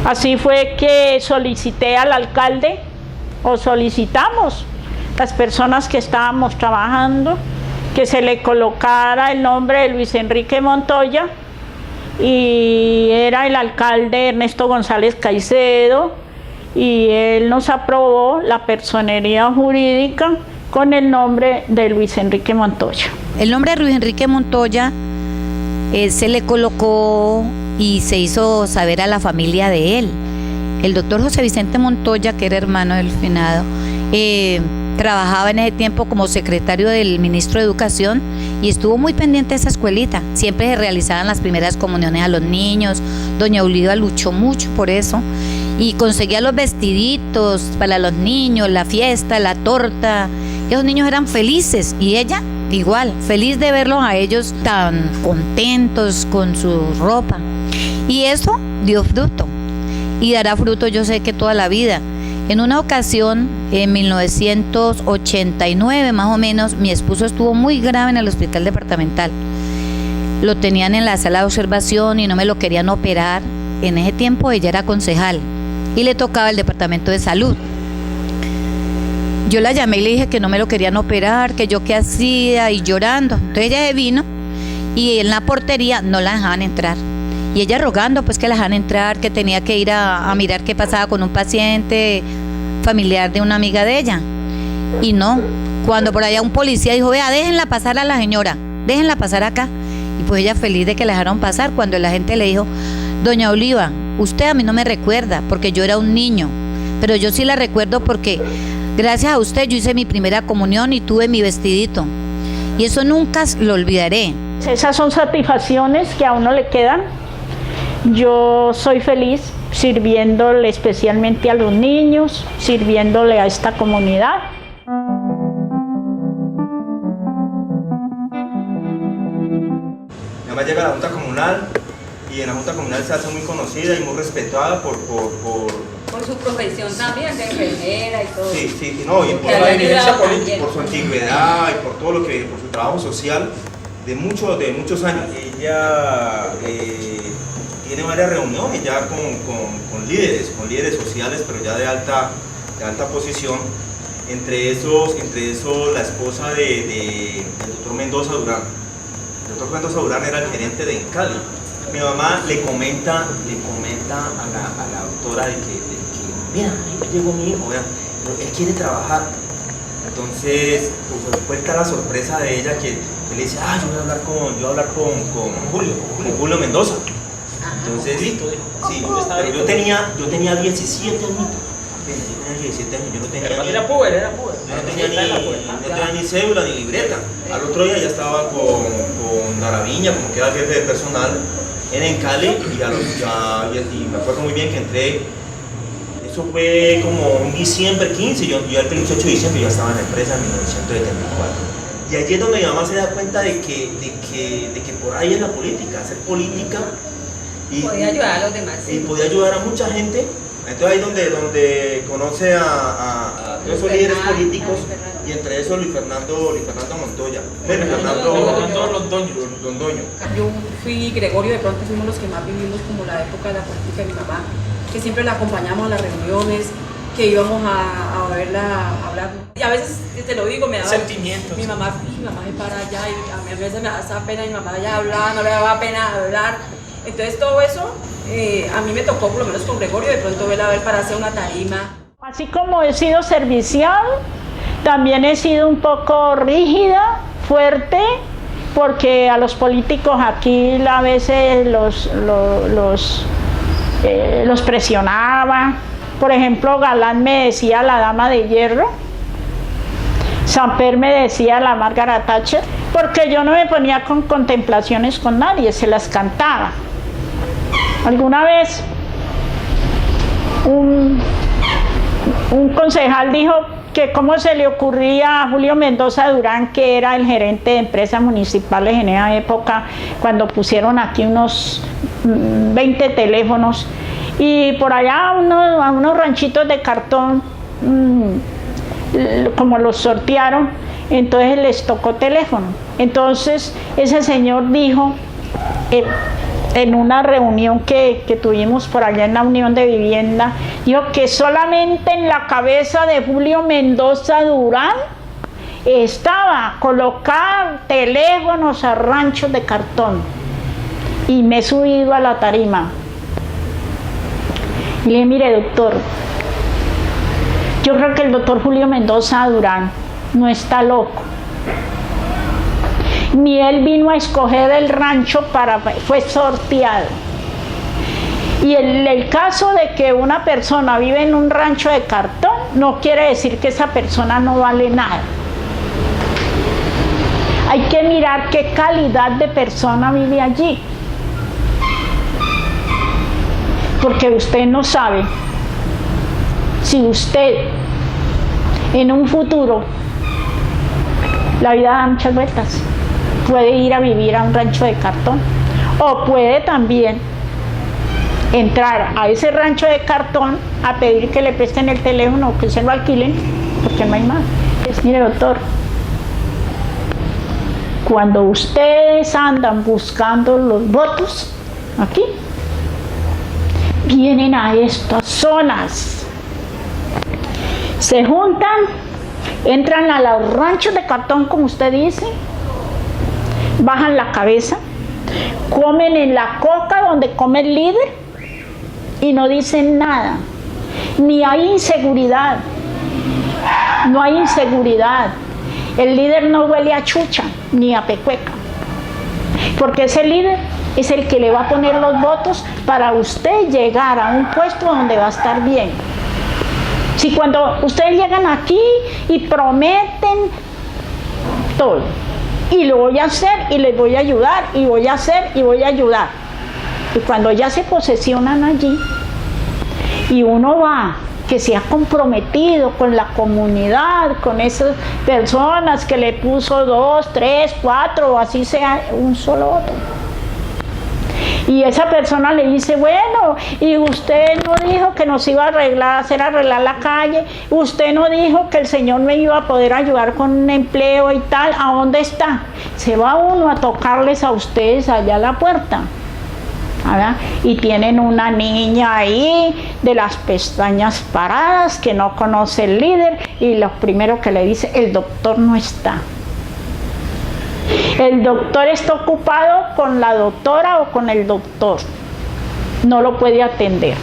Así fue que solicité al alcalde, o solicitamos las personas que estábamos trabajando, que se le colocara el nombre de Luis Enrique Montoya, y era el alcalde Ernesto González Caicedo, y él nos aprobó la personería jurídica con el nombre de Luis Enrique Montoya. El nombre de Luis Enrique Montoya se le colocó y se hizo saber a la familia de él. El doctor José Vicente Montoya, que era hermano del finado, trabajaba en ese tiempo como secretario del ministro de Educación y estuvo muy pendiente de esa escuelita. Siempre se realizaban las primeras comuniones a los niños. Doña Uliva luchó mucho por eso y conseguía los vestiditos para los niños, la fiesta, la torta. Esos niños eran felices y ella igual, feliz de verlos a ellos tan contentos con su ropa. Y eso dio fruto y dará fruto, yo sé que toda la vida. En una ocasión, en 1989 más o menos, mi esposo estuvo muy grave en el hospital departamental. Lo tenían en la sala de observación y no me lo querían operar. En ese tiempo ella era concejal y le tocaba el departamento de salud. Yo la llamé y le dije que no me lo querían operar, que yo qué hacía, y llorando. Entonces ella vino y en la portería no la dejaban entrar. Y ella rogando pues que la dejaran entrar, que tenía que ir a mirar qué pasaba con un paciente familiar de una amiga de ella. Y no, cuando por allá un policía dijo, vea, déjenla pasar a la señora, déjenla pasar acá. Y pues ella feliz de que la dejaron pasar, cuando la gente le dijo, doña Oliva, usted a mí no me recuerda porque yo era un niño, pero yo sí la recuerdo porque gracias a usted yo hice mi primera comunión y tuve mi vestidito. Y eso nunca lo olvidaré. Esas son satisfacciones que a uno le quedan. Yo soy feliz sirviéndole especialmente a los niños, sirviéndole a esta comunidad. Mi mamá llega a la Junta Comunal y en la Junta Comunal se hace muy conocida y muy respetada por su profesión también, de enfermera y todo. Sí, no, y por la evidencia política, por su antigüedad y por todo lo que, por su trabajo social de muchos años. Ella tiene varias reuniones ya con líderes sociales, pero ya de alta posición. Entre esos la esposa del doctor Mendoza Durán. El doctor Mendoza Durán era el gerente de Encali. Mi mamá le comenta a la doctora de que mira, ahí llegó mi hijo, vea, él quiere trabajar. Entonces, pues, cuenta la sorpresa de ella que le dice, yo voy a hablar con Julio Mendoza. Entonces, sí, pero yo tenía 17 años. Yo no tenía ni cédula ni libreta. Al otro día ya estaba con Daraviña, como que era jefe de personal en Encali, y me acuerdo muy bien que entré. Eso fue como un diciembre 15, yo el 28 de diciembre ya estaba en la empresa en 1974. Y allí es donde mi mamá se da cuenta de que por ahí es la política, hacer política. Y podía ayudar a los demás. Y podía ayudar a mucha gente. Entonces ahí donde conoce a todos esos líderes políticos y entre eso Luis Fernando Montoya, Luis Fernando Londoño. Yo fui Gregorio, de pronto fuimos los que más vivimos como la época de la política de mi mamá, que siempre la acompañamos a las reuniones, que íbamos a verla, a hablar. Y a veces, te lo digo, me daba sentimientos. Mi mamá se para allá y a mí a veces me da pena, mi mamá ya hablaba, no le daba pena hablar. Entonces todo eso a mí me tocó, por lo menos con Gregorio, de pronto verla para hacer una tarima. Así como he sido servicial, también he sido un poco rígida, fuerte, porque a los políticos aquí a veces los presionaba. Por ejemplo, Galán me decía la dama de hierro, Samper me decía la Margaret Thatcher, porque yo no me ponía con contemplaciones con nadie, se las cantaba. Alguna vez un concejal dijo que cómo se le ocurría a Julio Mendoza Durán, que era el gerente de empresas municipales en esa época, cuando pusieron aquí unos 20 teléfonos, y por allá a unos ranchitos de cartón, como los sortearon, entonces les tocó teléfono. Entonces ese señor dijo, en una reunión que tuvimos por allá en la Unión de Vivienda, dijo que solamente en la cabeza de Julio Mendoza Durán estaba colocar teléfonos a ranchos de cartón. Y me he subido a la tarima. Y le dije, mire doctor, yo creo que el doctor Julio Mendoza Durán no está loco. Ni él vino a escoger el rancho fue sorteado. Y el caso de que una persona vive en un rancho de cartón no quiere decir que esa persona no vale nada. Hay que mirar qué calidad de persona vive allí. Porque usted no sabe si usted en un futuro, la vida da muchas vueltas, puede ir a vivir a un rancho de cartón o puede también entrar a ese rancho de cartón a pedir que le presten el teléfono o que se lo alquilen porque no hay más. Mire doctor, cuando ustedes andan buscando los votos aquí, vienen a estas zonas, se juntan, entran a los ranchos de cartón como usted dice, bajan la cabeza, comen en la coca donde come el líder y no dicen nada, ni hay inseguridad, no hay inseguridad, el líder no huele a chucha ni a pecueca, porque ese líder es el que le va a poner los votos para usted llegar a un puesto donde va a estar bien. Si cuando ustedes llegan aquí y prometen todo, y lo voy a hacer y les voy a ayudar, y voy a hacer y voy a ayudar, y cuando ya se posesionan allí, y uno va, que se ha comprometido con la comunidad, con esas personas que le puso 2, 3, 4, o así sea un solo voto. Y esa persona le dice, bueno, y usted no dijo que nos iba a hacer arreglar la calle, usted no dijo que el Señor me iba a poder ayudar con un empleo y tal, ¿a dónde está? Se va uno a tocarles a ustedes allá a la puerta, ¿verdad? Y tienen una niña ahí de las pestañas paradas que no conoce el líder y lo primero que le dice, el doctor no está. El doctor está ocupado con la doctora o con el doctor, no lo puede atender.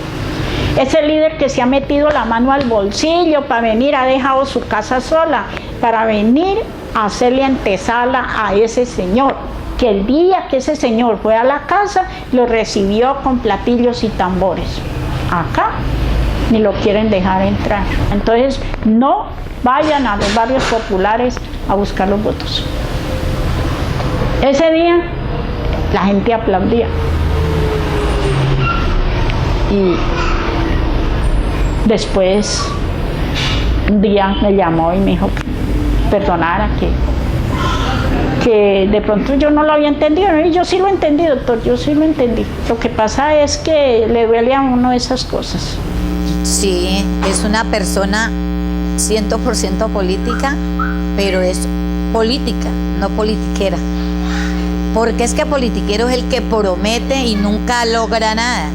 Ese líder que se ha metido la mano al bolsillo para venir, ha dejado su casa sola, para venir a hacerle antesala a ese señor, que el día que ese señor fue a la casa, lo recibió con platillos y tambores. Acá ni lo quieren dejar entrar. Entonces, no vayan a los barrios populares a buscar los votos. Ese día la gente aplaudía y después un día me llamó y me dijo que perdonara, que de pronto yo no lo había entendido, y yo sí lo entendí, doctor, yo sí lo entendí. Lo que pasa es que le duele a uno esas cosas. Sí, es una persona 100% política, pero es política, no politiquera. Porque es que politiquero es el que promete y nunca logra nada.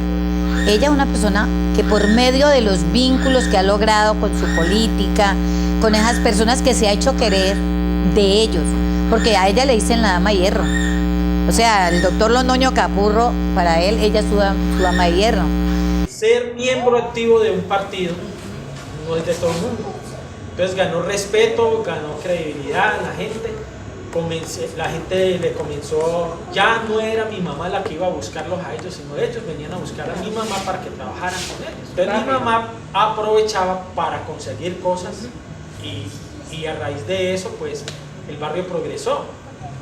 Ella es una persona que por medio de los vínculos que ha logrado con su política, con esas personas que se ha hecho querer de ellos, porque a ella le dicen la dama de hierro. O sea, el doctor Londoño Capurro, para él, ella es su dama de hierro. Ser miembro activo de un partido no es de todo el mundo. Entonces ganó respeto, ganó credibilidad en la gente. La gente le comenzó, ya no era mi mamá la que iba a buscarlos a ellos, sino ellos venían a buscar a mi mamá para que trabajaran con ellos. Entonces mi mamá aprovechaba para conseguir cosas y a raíz de eso pues el barrio progresó.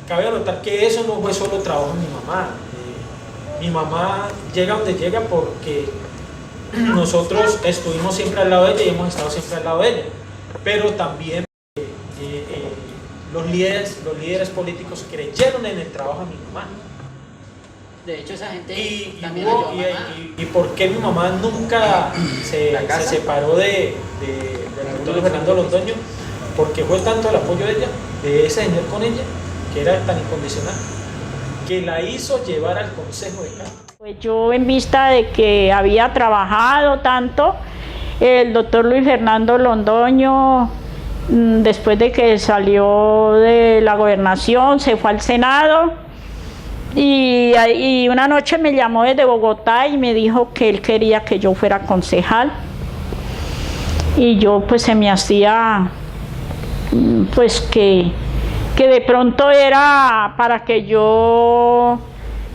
Cabe notar que eso no fue solo trabajo de mi mamá. Mi mamá llega donde llega porque nosotros estuvimos siempre al lado de ella y hemos estado siempre al lado de ella, pero también los líderes políticos creyeron en el trabajo de mi mamá. De hecho, esa gente ¿Y por qué mi mamá nunca se separó del doctor Fernando Londoño? Porque fue tanto el apoyo de ella, de ese señor con ella, que era tan incondicional, que la hizo llevar al Consejo de Cali. Pues yo, en vista de que había trabajado tanto, el doctor Luis Fernando Londoño, después de que salió de la gobernación, se fue al Senado y una noche me llamó desde Bogotá y me dijo que él quería que yo fuera concejal. Y yo pues se me hacía pues que de pronto era para que yo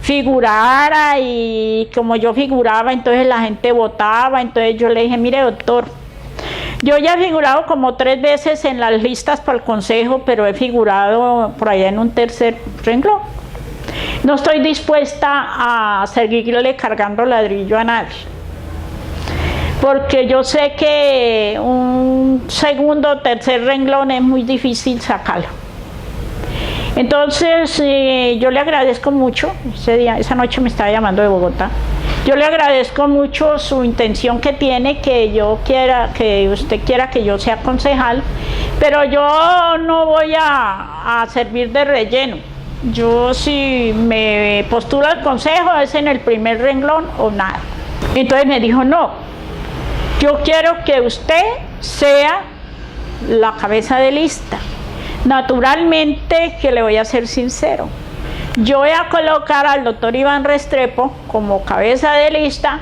figurara, y como yo figuraba entonces la gente votaba. Entonces yo le dije: mire, doctor, yo ya he figurado como 3 veces en las listas para el consejo, pero he figurado por allá en un tercer renglón. No estoy dispuesta a seguirle cargando ladrillo a nadie, porque yo sé que un segundo o tercer renglón es muy difícil sacarlo. Entonces yo le agradezco mucho, esa noche me estaba llamando de Bogotá, yo le agradezco mucho su intención que tiene, que usted quiera que yo sea concejal, pero yo no voy a servir de relleno. Yo, si me postulo al consejo, es en el primer renglón o nada. Entonces me dijo: no, yo quiero que usted sea la cabeza de lista. Naturalmente, que le voy a ser sincero, yo voy a colocar al doctor Iván Restrepo como cabeza de lista,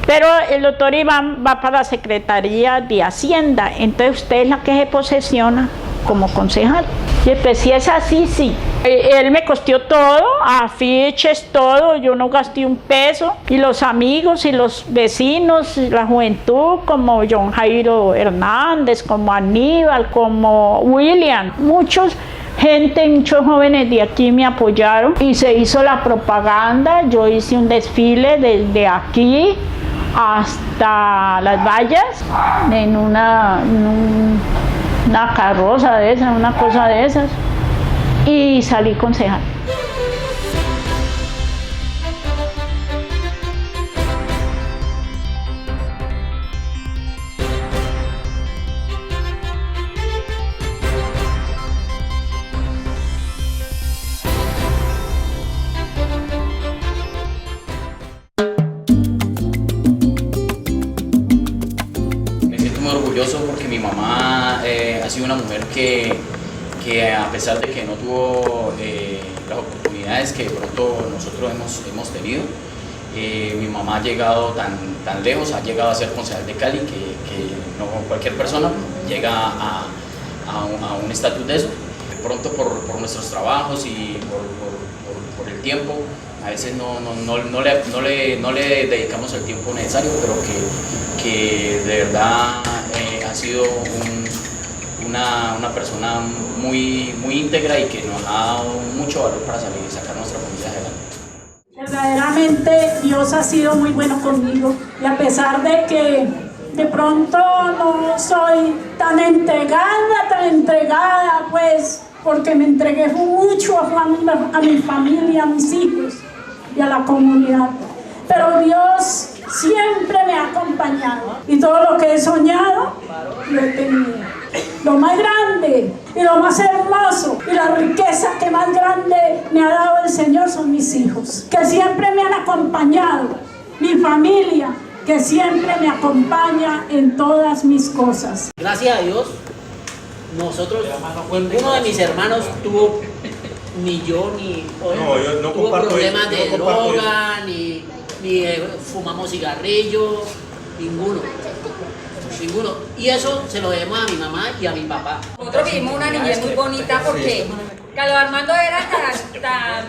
pero el doctor Iván va para la Secretaría de Hacienda, entonces usted es la que se posesiona como concejal. Y pues si es así, sí. Él me costeó todo, afiches, todo, yo no gasté un peso. Y los amigos y los vecinos, y la juventud, como John Jairo Hernández, como Aníbal, como William, muchos jóvenes de aquí me apoyaron y se hizo la propaganda. Yo hice un desfile desde aquí hasta Las Vallas en una carroza de esas, una cosa de esas, y salí concejal. Porque mi mamá ha sido una mujer que a pesar de que no tuvo las oportunidades que de pronto nosotros hemos tenido, mi mamá ha llegado tan lejos, ha llegado a ser concejal de Cali, que no cualquier persona llega a un estatus de eso. De pronto por nuestros trabajos y por el tiempo, a veces no le dedicamos el tiempo necesario, pero que de verdad ha sido una persona muy íntegra y que nos ha dado mucho valor para salir y sacar nuestra familia adelante. Verdaderamente Dios ha sido muy bueno conmigo, y a pesar de que de pronto no soy tan entregada, pues porque me entregué mucho a mi familia, a mis hijos y a la comunidad, pero Dios siempre me ha acompañado. Y todo lo que he soñado, lo he tenido. Lo más grande y lo más hermoso y la riqueza que más grande me ha dado el Señor son mis hijos, que siempre me han acompañado, mi familia, que siempre me acompaña en todas mis cosas. Gracias a Dios, nosotros, ninguno de mis hermanos tuvo, ni yo, ni yo no tuvo problemas de comparto droga, ni fumamos cigarrillos, ninguno. Y eso se lo debemos a mi mamá y a mi papá. Nosotros vivimos una niñez muy bonita porque Carlos Armando era tan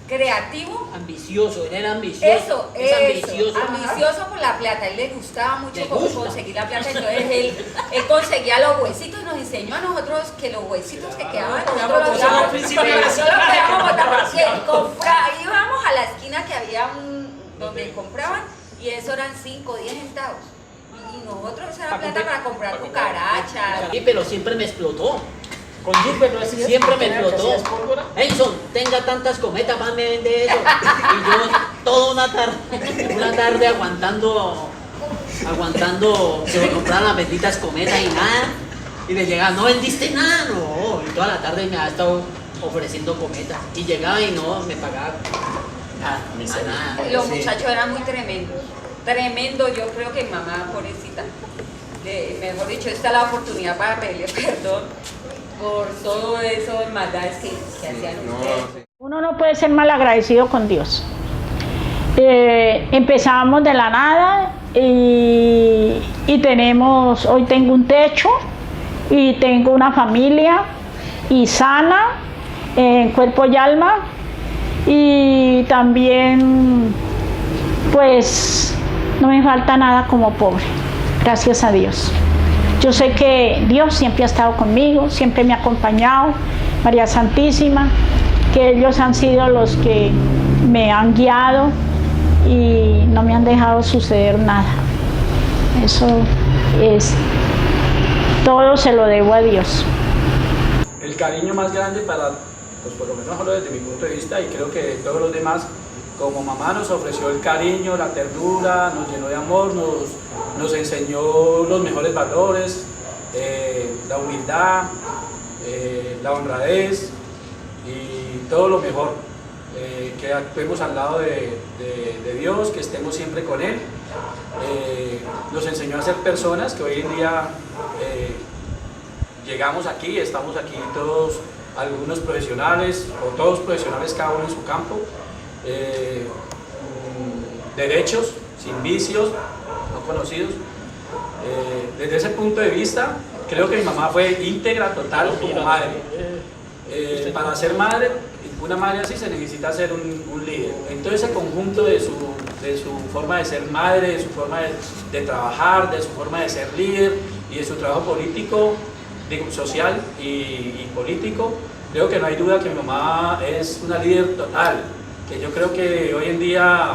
creativo. Ambicioso, él era ambicioso. Eso, ambicioso por la plata. A él le gustaba mucho conseguir la plata, entonces él conseguía los huesitos y nos enseñó a nosotros que los huesitos que quedaban, nosotros los quedábamos botados. Íbamos a la esquina que había donde compraban y eso eran 5 o 10 centavos. Y nosotros era plata para comprar cucarachas. Sí, pero siempre me explotó. Con Gilbert no decías. Siempre me explotó. Edson, tenga tantas cometas, más me vende eso. Y yo toda una tarde aguantando que me compraran las benditas cometas y nada. Y le llegaba, no vendiste nada, no. Y toda la tarde me ha estado ofreciendo cometas. Y llegaba y no me pagaba nada. Los muchachos eran muy tremendos. Tremendo, yo creo que mamá, pobrecita, mejor dicho, esta es la oportunidad para pedirle perdón por todo eso de maldades que hacían ustedes. Uno no puede ser mal agradecido con Dios. Empezamos de la nada y hoy tengo un techo y tengo una familia y sana en cuerpo y alma, y también pues no me falta nada como pobre, gracias a Dios. Yo sé que Dios siempre ha estado conmigo, siempre me ha acompañado, María Santísima, que ellos han sido los que me han guiado y no me han dejado suceder nada. Eso es, todo se lo debo a Dios. El cariño más grande para, pues por lo menos hablo desde mi punto de vista, y creo que todos los demás, como mamá nos ofreció el cariño, la ternura, nos llenó de amor, nos enseñó los mejores valores, la humildad, la honradez y todo lo mejor, que actuemos al lado de Dios, que estemos siempre con Él. Nos enseñó a ser personas que hoy en día llegamos aquí, estamos aquí todos, algunos profesionales o todos profesionales, cada uno en su campo. Derechos, sin vicios, no conocidos. Desde ese punto de vista, creo que mi mamá fue íntegra, total, como madre. Para ser madre, una madre así se necesita ser un líder. Entonces ese conjunto de su forma de ser madre, de su forma de trabajar, de su forma de ser líder y de su trabajo político, social y político, creo que no hay duda que mi mamá es una líder total, que yo creo que hoy en día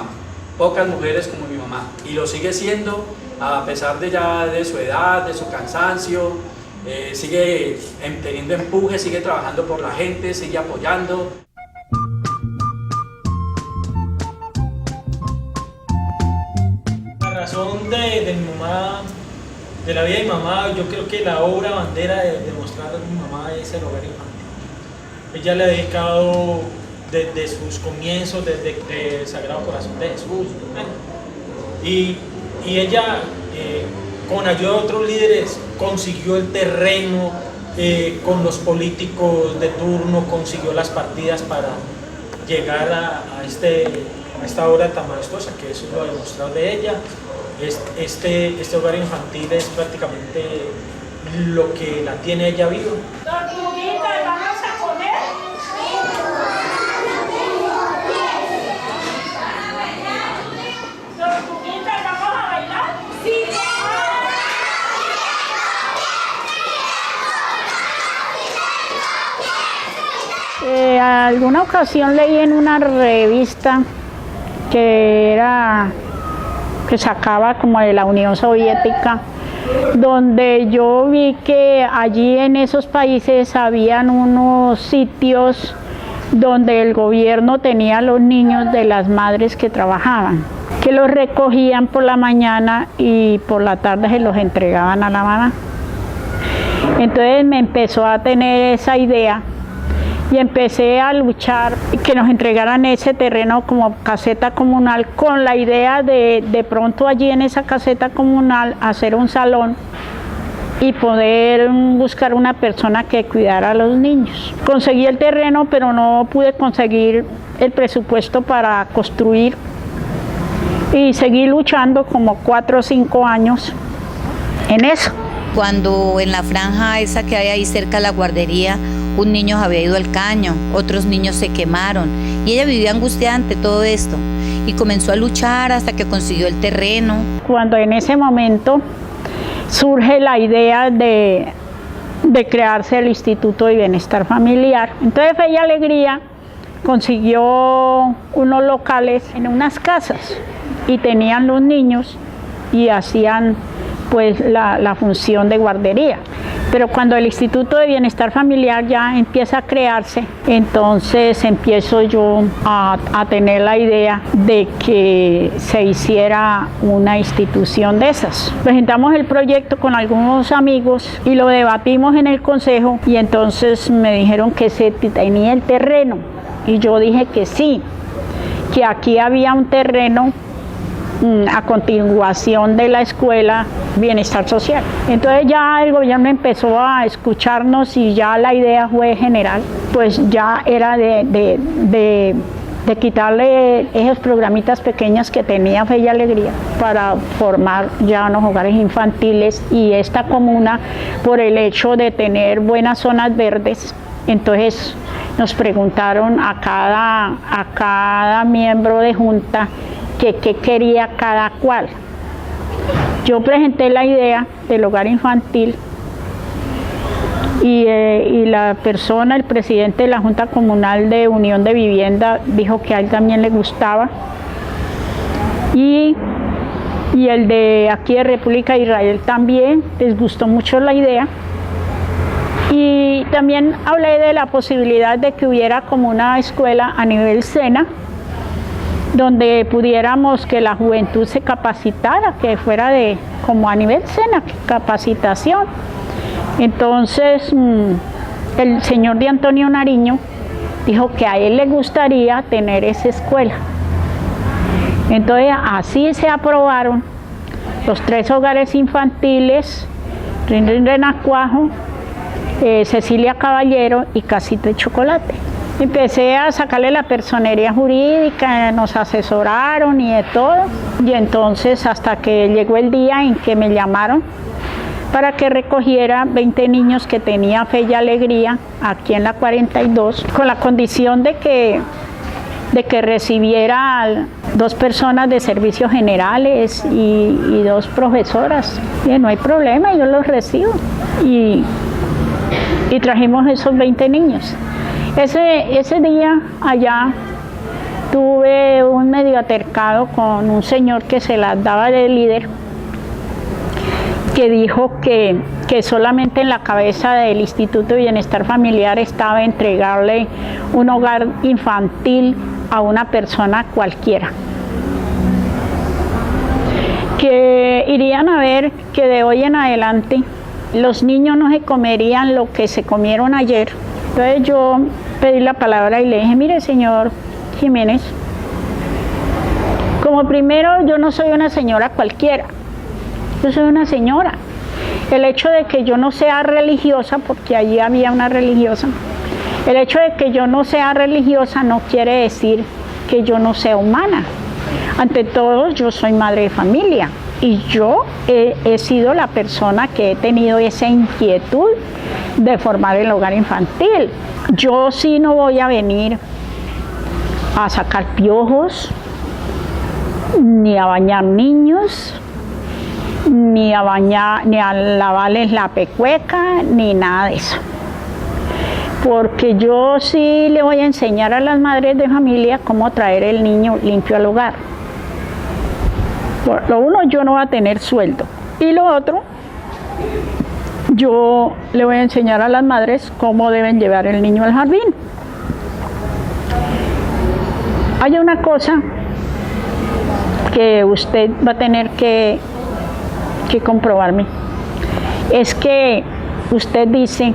pocas mujeres como mi mamá, y lo sigue siendo a pesar de su edad, de su cansancio, sigue teniendo empuje, sigue trabajando por la gente, sigue apoyando. La razón de mi mamá, de la vida de mi mamá, yo creo que la obra bandera de mostrar a mi mamá es el hogar infantil. Ella le ha dedicado desde sus comienzos, desde el Sagrado Corazón de Jesús. Y ella, con ayuda de otros líderes, consiguió el terreno, con los políticos de turno, consiguió las partidas para llegar a esta obra tan majestuosa, que eso lo ha demostrado de ella. Este hogar infantil es prácticamente lo que la tiene ella viva. Tortuguita, ¿vamos a comer? Tortuguita, ¿vamos a bailar? Sí. Alguna ocasión leí en una revista que sacaba como de la Unión Soviética, donde yo vi que allí en esos países habían unos sitios donde el gobierno tenía a los niños de las madres que trabajaban. que los recogían por la mañana y por la tarde se los entregaban a la mamá. Entonces me empezó a tener esa idea y empecé a luchar que nos entregaran ese terreno como caseta comunal, con la idea de pronto allí en esa caseta comunal hacer un salón y poder buscar una persona que cuidara a los niños. Conseguí el terreno, pero no pude conseguir el presupuesto para construir y seguí luchando como 4 o 5 años en eso. Cuando en la franja esa que hay ahí cerca de la guardería, un niño había ido al caño, otros niños se quemaron y ella vivía angustiada ante todo esto y comenzó a luchar hasta que consiguió el terreno. Cuando en ese momento surge la idea de crearse el Instituto de Bienestar Familiar, entonces Fe y Alegría consiguió unos locales en unas casas y tenían los niños y hacían pues la función de guardería. Pero cuando el Instituto de Bienestar Familiar ya empieza a crearse, entonces empiezo yo a tener la idea de que se hiciera una institución de esas. Presentamos el proyecto con algunos amigos y lo debatimos en el consejo y entonces me dijeron que se tenía el terreno y yo dije que sí, que aquí había un terreno a continuación de la escuela Bienestar Social. Entonces ya el gobierno empezó a escucharnos y ya la idea fue general, pues ya era de quitarle esos programitas pequeños que tenía Fe y Alegría para formar ya unos hogares infantiles y esta comuna, por el hecho de tener buenas zonas verdes, entonces nos preguntaron a cada miembro de junta qué quería cada cual. Yo presenté la idea del hogar infantil y la persona, el presidente de la Junta Comunal de Unión de Vivienda, dijo que a él también le gustaba. Y el de aquí de República de Israel también les gustó mucho la idea. Y también hablé de la posibilidad de que hubiera como una escuela a nivel SENA, donde pudiéramos que la juventud se capacitara, que fuera como a nivel SENA, capacitación. Entonces el señor de Antonio Nariño dijo que a él le gustaría tener esa escuela. Entonces así se aprobaron los 3 hogares infantiles, Renacuajo, Cecilia Caballero y Casita de Chocolate. Empecé a sacarle la personería jurídica, nos asesoraron y de todo. Y entonces hasta que llegó el día en que me llamaron para que recogiera 20 niños que tenía Fe y Alegría aquí en la 42, con la condición de que recibiera 2 personas de servicios generales y 2 profesoras. Y no hay problema, yo los recibo. Y trajimos esos 20 niños. Ese día allá tuve un medio altercado con un señor que se las daba de líder, que dijo que solamente en la cabeza del Instituto de Bienestar Familiar estaba entregarle un hogar infantil a una persona cualquiera. Que irían a ver que de hoy en adelante los niños no se comerían lo que se comieron ayer. Entonces yo pedí la palabra y le dije, mire señor Jiménez, como primero yo no soy una señora cualquiera, yo soy una señora. El hecho de que yo no sea religiosa, porque allí había una religiosa, el hecho de que yo no sea religiosa no quiere decir que yo no sea humana. Ante todo, yo soy madre de familia y yo he sido la persona que he tenido esa inquietud de formar el hogar infantil. Yo sí no voy a venir a sacar piojos, ni a bañar niños, ni a lavarles la pecueca, ni nada de eso. Porque yo sí le voy a enseñar a las madres de familia cómo traer el niño limpio al hogar. Lo uno, yo no voy a tener sueldo. Y lo otro, yo le voy a enseñar a las madres cómo deben llevar el niño al jardín. Hay una cosa que usted va a tener que comprobarme. Es que usted dice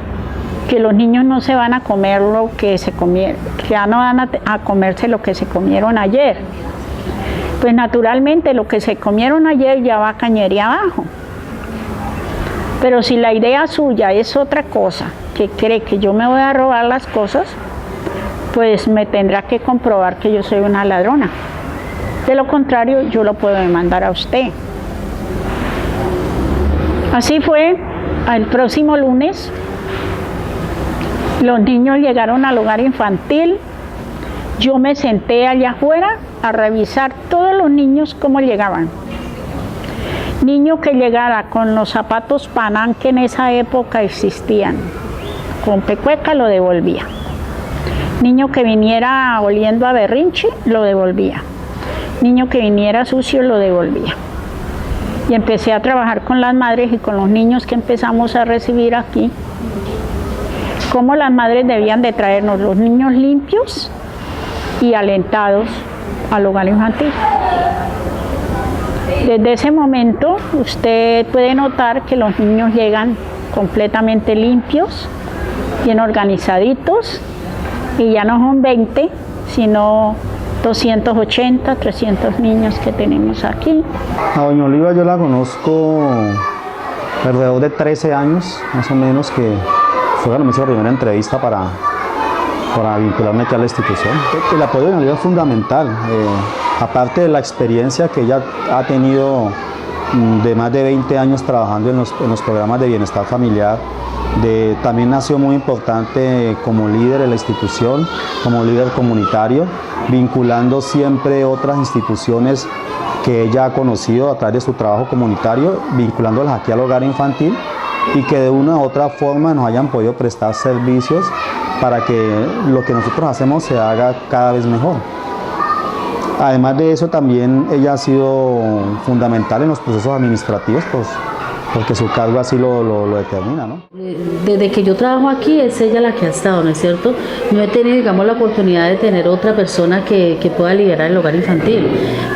que los niños no se van a comer lo que se comieron, que ya no van a comerse lo que se comieron ayer. Pues naturalmente lo que se comieron ayer ya va cañería abajo. Pero si la idea suya es otra cosa, que cree que yo me voy a robar las cosas, pues me tendrá que comprobar que yo soy una ladrona. De lo contrario, yo lo puedo demandar a usted. Así fue, el próximo lunes, los niños llegaron al hogar infantil. Yo me senté allá afuera a revisar todos los niños cómo llegaban. Niño que llegara con los zapatos Panam que en esa época existían, con pecueca lo devolvía. Niño que viniera oliendo a berrinche, lo devolvía. Niño que viniera sucio, lo devolvía. Y empecé a trabajar con las madres y con los niños que empezamos a recibir aquí, cómo las madres debían de traernos los niños limpios y alentados al hogar infantil. Desde ese momento usted puede notar que los niños llegan completamente limpios, bien organizaditos, y ya no son 20, sino 280, 300 niños que tenemos aquí. A doña Oliva yo la conozco alrededor de 13 años, más o menos, que fue cuando me hizo la primera entrevista para vincularme aquí a la institución. El apoyo de doña Oliva es fundamental, aparte de la experiencia que ella ha tenido de más de 20 años trabajando en los programas de bienestar familiar. También nació muy importante como líder en la institución, como líder comunitario, vinculando siempre otras instituciones que ella ha conocido a través de su trabajo comunitario, vinculándolas aquí al hogar infantil y que de una u otra forma nos hayan podido prestar servicios para que lo que nosotros hacemos se haga cada vez mejor. Además de eso, también ella ha sido fundamental en los procesos administrativos, pues, porque su cargo así lo determina, ¿no? Desde que yo trabajo aquí es ella la que ha estado, ¿no es cierto? No he tenido, digamos, la oportunidad de tener otra persona que pueda liderar el hogar infantil,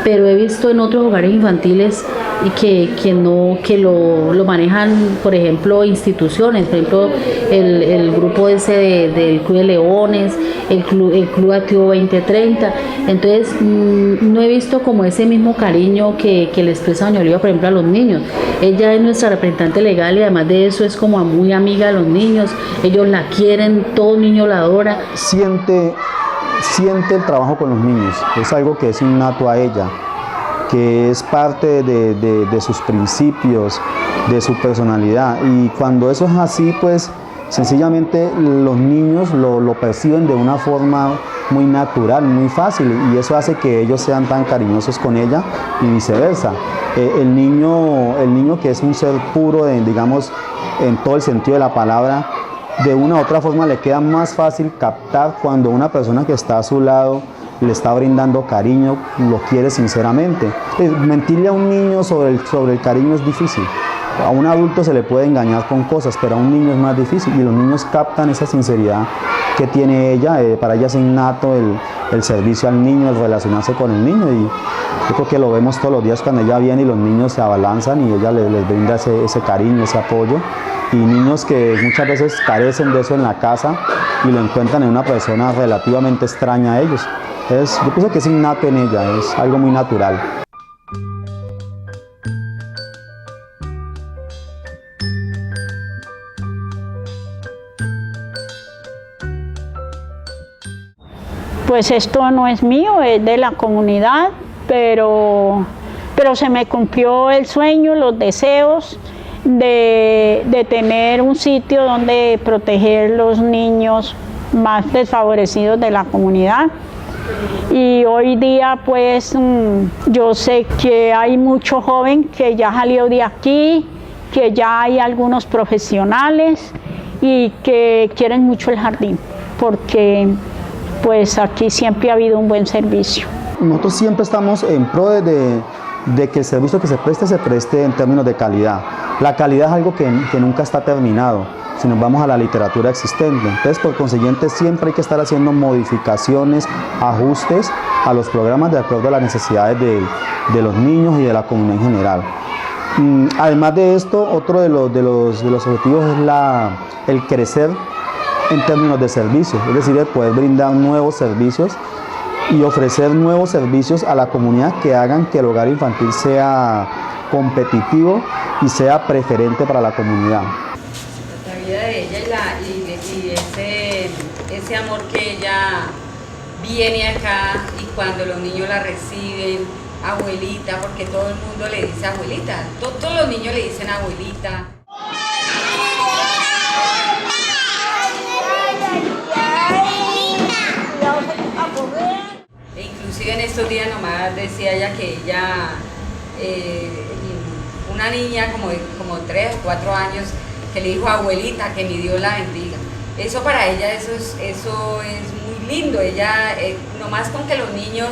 pero he visto en otros hogares infantiles y que lo manejan, por ejemplo, instituciones, por ejemplo, el grupo ese del Club de Leones, el Club Activo 2030. Entonces no he visto como ese mismo cariño que le expresa doña Oliva, por ejemplo, a los niños. Ella es nuestra representante legal y además de eso es como muy amiga de los niños, ellos la quieren, todo niño la adora. Siente el trabajo con los niños, es algo que es innato a ella, que es parte de sus principios, de su personalidad, y cuando eso es así, pues sencillamente los niños lo perciben de una forma muy natural, muy fácil, y eso hace que ellos sean tan cariñosos con ella y viceversa. El niño que es un ser puro, digamos, en todo el sentido de la palabra, de una u otra forma le queda más fácil captar cuando una persona que está a su lado le está brindando cariño, lo quiere sinceramente. Mentirle a un niño sobre el cariño es difícil. A un adulto se le puede engañar con cosas, pero a un niño es más difícil, y los niños captan esa sinceridad que tiene ella. Para ella es innato el servicio al niño, el relacionarse con el niño, y yo creo que lo vemos todos los días cuando ella viene y los niños se abalanzan y ella les brinda ese cariño, ese apoyo, y niños que muchas veces carecen de eso en la casa y lo encuentran en una persona relativamente extraña a ellos. Yo pienso que es innato en ella, es algo muy natural. Pues esto no es mío, es de la comunidad, pero se me cumplió el sueño, los deseos de tener un sitio donde proteger los niños más desfavorecidos de la comunidad. Y hoy día pues yo sé que hay mucho joven que ya salió de aquí, que ya hay algunos profesionales y que quieren mucho el jardín, porque pues aquí siempre ha habido un buen servicio. Nosotros siempre estamos en pro de que el servicio que se preste en términos de calidad. La calidad es algo que nunca está terminado. si nos vamos a la literatura existente. Entonces, por consiguiente, siempre hay que estar haciendo modificaciones, ajustes a los programas de acuerdo a las necesidades de los niños y de la comunidad en general. Además de esto, otro de los objetivos es el crecer en términos de servicios, es decir, el poder brindar nuevos servicios y ofrecer nuevos servicios a la comunidad que hagan que el hogar infantil sea competitivo y sea preferente para la comunidad. La vida de ella y ese amor que ella viene acá y cuando los niños la reciben, abuelita, porque todo el mundo le dice abuelita, todos los niños le dicen abuelita. E inclusive en estos días nomás decía ella que ella, una niña como 3 o 4 años, que le dijo abuelita, que mi Dios la bendiga. Eso para ella, eso es muy lindo. Ella, nomás con que los niños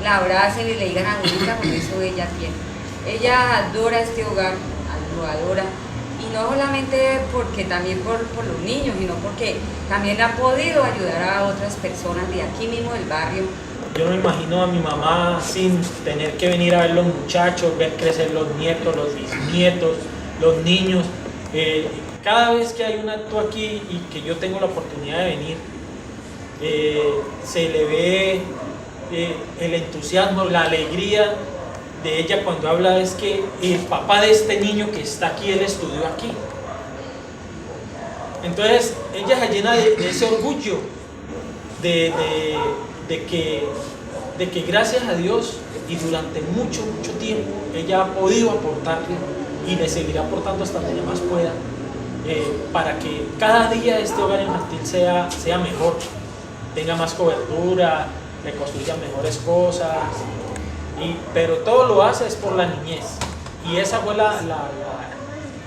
la abracen y le digan abuelita, con eso ella tiene. Ella adora este hogar, lo adora. Y no solamente porque también por los niños, sino porque también ha podido ayudar a otras personas de aquí mismo del barrio. Yo me imagino a mi mamá sin tener que venir a ver los muchachos, ver crecer los nietos, los bisnietos, los niños. Cada vez que hay un acto aquí y que yo tengo la oportunidad de venir, se le ve el entusiasmo, la alegría de ella cuando habla. Es que el papá de este niño que está aquí, él estudió aquí. Entonces ella se llena de ese orgullo de que gracias a Dios y durante mucho tiempo ella ha podido aportarle y le seguirá aportando hasta donde más pueda, para que cada día este hogar infantil sea mejor, tenga más cobertura, le construyan mejores cosas, pero todo lo hace es por la niñez. Y esa fue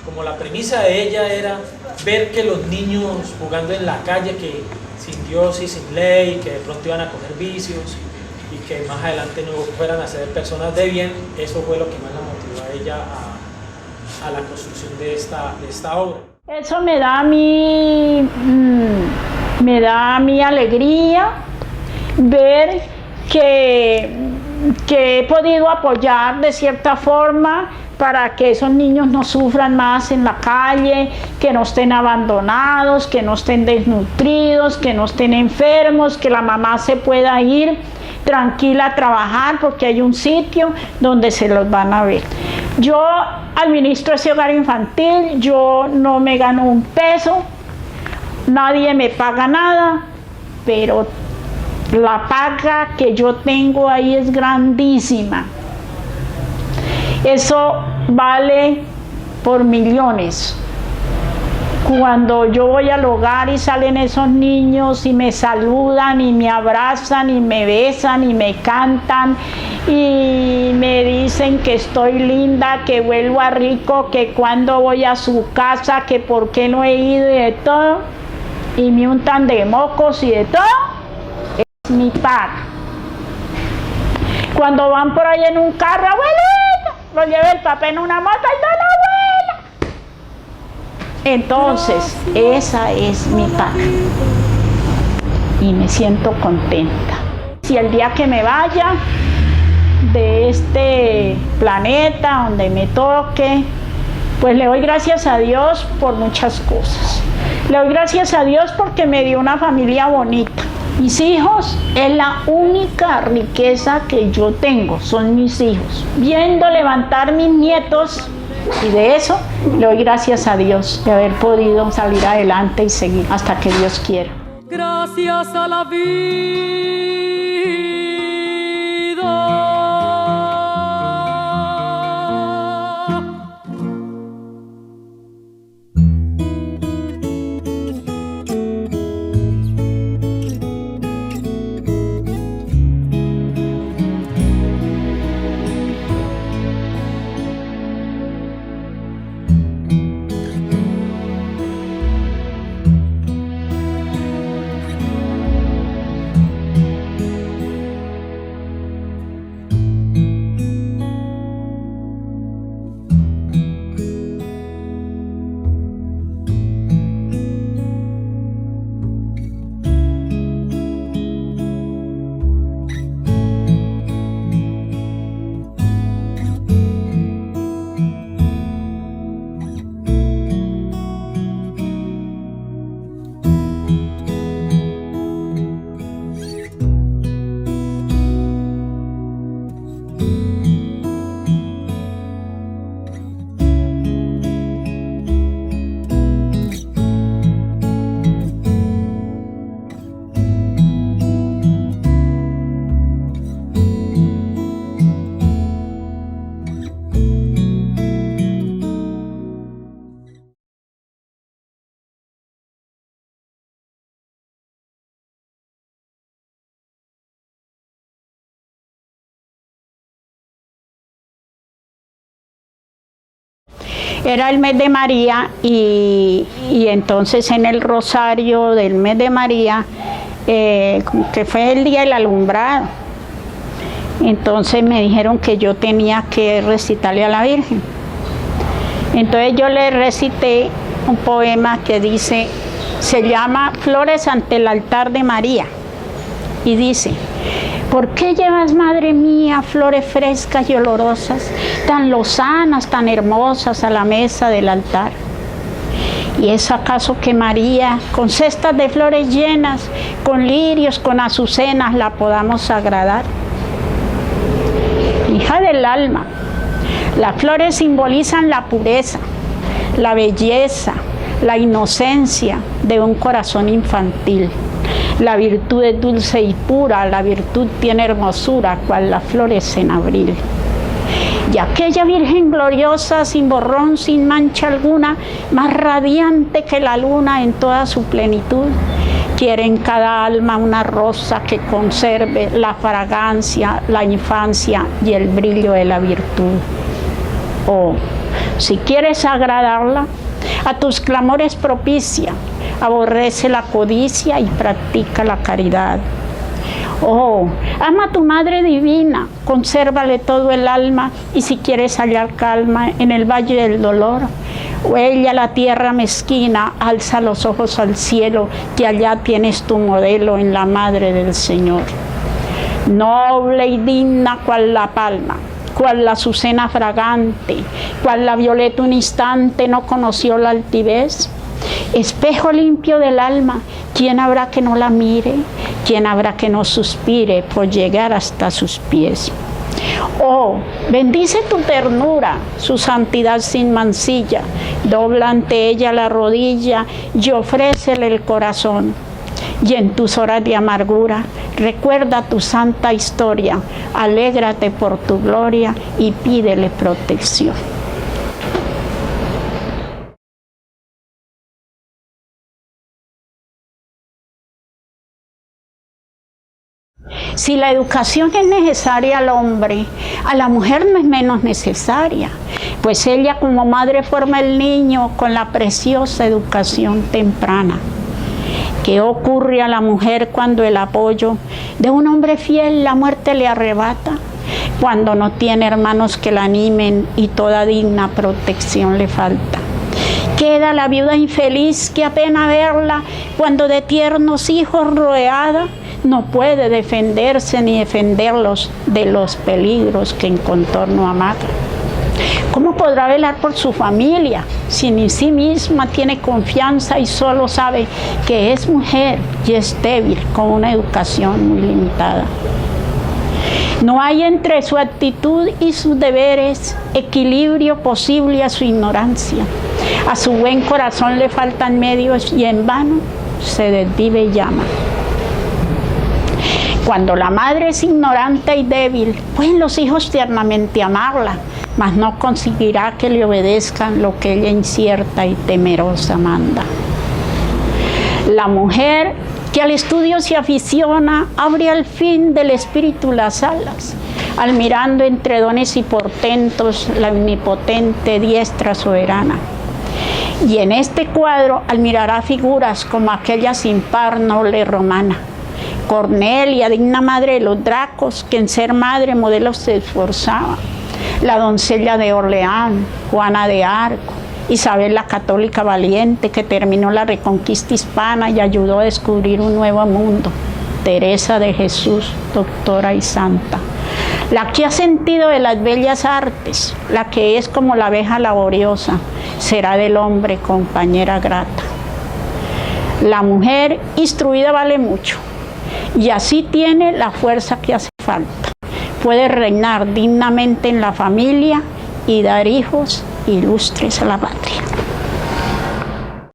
como la premisa de ella, era ver que los niños jugando en la calle, que sin Dios y sin ley, que de pronto iban a coger vicios y que más adelante no fueran a ser personas de bien. Eso fue lo que más la motivó a ella a la construcción de esta obra. Eso me da a mí alegría ver que he podido apoyar de cierta forma para que esos niños no sufran más en la calle, que no estén abandonados, que no estén desnutridos, que no estén enfermos, que la mamá se pueda ir tranquila a trabajar porque hay un sitio donde se los van a ver. Yo administro ese hogar infantil, yo no me gano un peso, nadie me paga nada, pero la paga que yo tengo ahí es grandísima. Eso vale por millones. Cuando yo voy al hogar y salen esos niños y me saludan y me abrazan y me besan y me cantan y me dicen que estoy linda, que vuelvo a rico, que cuando voy a su casa, que por qué no he ido y de todo, y me untan de mocos y de todo, es mi paga. Cuando van por ahí en un carro, abuelita, lo lleva el papá en una moto y toda la abuela. Entonces, esa es mi paga. Y me siento contenta. Si el día que me vaya de este planeta, donde me toque, pues le doy gracias a Dios por muchas cosas. Le doy gracias a Dios porque me dio una familia bonita. Mis hijos es la única riqueza que yo tengo, son mis hijos. Viendo levantar mis nietos, y de eso le doy gracias a Dios de haber podido salir adelante y seguir hasta que Dios quiera. Gracias a la vida. Era el mes de María y entonces en el rosario del mes de María, que fue el día del alumbrado, entonces me dijeron que yo tenía que recitarle a la Virgen. Entonces yo le recité un poema que dice, se llama Flores ante el altar de María, y dice: ¿por qué llevas, madre mía, flores frescas y olorosas, tan lozanas, tan hermosas a la mesa del altar? ¿Y es acaso que María, con cestas de flores llenas, con lirios, con azucenas, la podamos agradar? Hija del alma, las flores simbolizan la pureza, la belleza, la inocencia de un corazón infantil. La virtud es dulce y pura, la virtud tiene hermosura, cual las flores en abril. Y aquella Virgen gloriosa, sin borrón, sin mancha alguna, más radiante que la luna en toda su plenitud, quiere en cada alma una rosa que conserve la fragancia, la infancia y el brillo de la virtud. Oh, si quieres agradarla, a tus clamores propicia, aborrece la codicia y practica la caridad. Oh, ama a tu Madre Divina, consérvale todo el alma, y si quieres hallar calma en el valle del dolor, huella la tierra mezquina, alza los ojos al cielo, que allá tienes tu modelo en la Madre del Señor. Noble y digna cual la palma, cual la azucena fragante, cual la violeta un instante no conoció la altivez. Espejo limpio del alma, ¿quién habrá que no la mire? ¿Quién habrá que no suspire por llegar hasta sus pies? Oh, bendice tu ternura, su santidad sin mancilla, dobla ante ella la rodilla y ofrécele el corazón. Y en tus horas de amargura, recuerda tu santa historia, alégrate por tu gloria y pídele protección. Si la educación es necesaria al hombre, a la mujer no es menos necesaria, pues ella como madre forma el niño con la preciosa educación temprana. ¿Qué ocurre a la mujer cuando el apoyo de un hombre fiel la muerte le arrebata? Cuando no tiene hermanos que la animen y toda digna protección le falta. Queda la viuda infeliz que apenas verla, cuando de tiernos hijos rodeada, no puede defenderse ni defenderlos de los peligros que en contorno amaga. ¿Cómo podrá velar por su familia si en sí misma tiene confianza y solo sabe que es mujer y es débil con una educación muy limitada? No hay entre su actitud y sus deberes equilibrio posible a su ignorancia. A su buen corazón le faltan medios y en vano se desvive y llama. Cuando la madre es ignorante y débil, pueden los hijos tiernamente amarla, mas no conseguirá que le obedezcan lo que ella incierta y temerosa manda. La mujer que al estudio se aficiona, abre al fin del espíritu las alas, admirando entre dones y portentos la omnipotente diestra soberana. Y en este cuadro admirará figuras como aquella sin par noble romana, Cornelia, digna madre de los Dracos, que en ser madre modelo se esforzaba, la doncella de Orleán, Juana de Arco, Isabel la católica valiente que terminó la reconquista hispana y ayudó a descubrir un nuevo mundo, Teresa de Jesús, doctora y santa, la que ha sentido de las bellas artes, la que es como la abeja laboriosa, será del hombre compañera grata. La mujer instruida vale mucho, y así tiene la fuerza que hace falta. Puede reinar dignamente en la familia y dar hijos ilustres a la patria.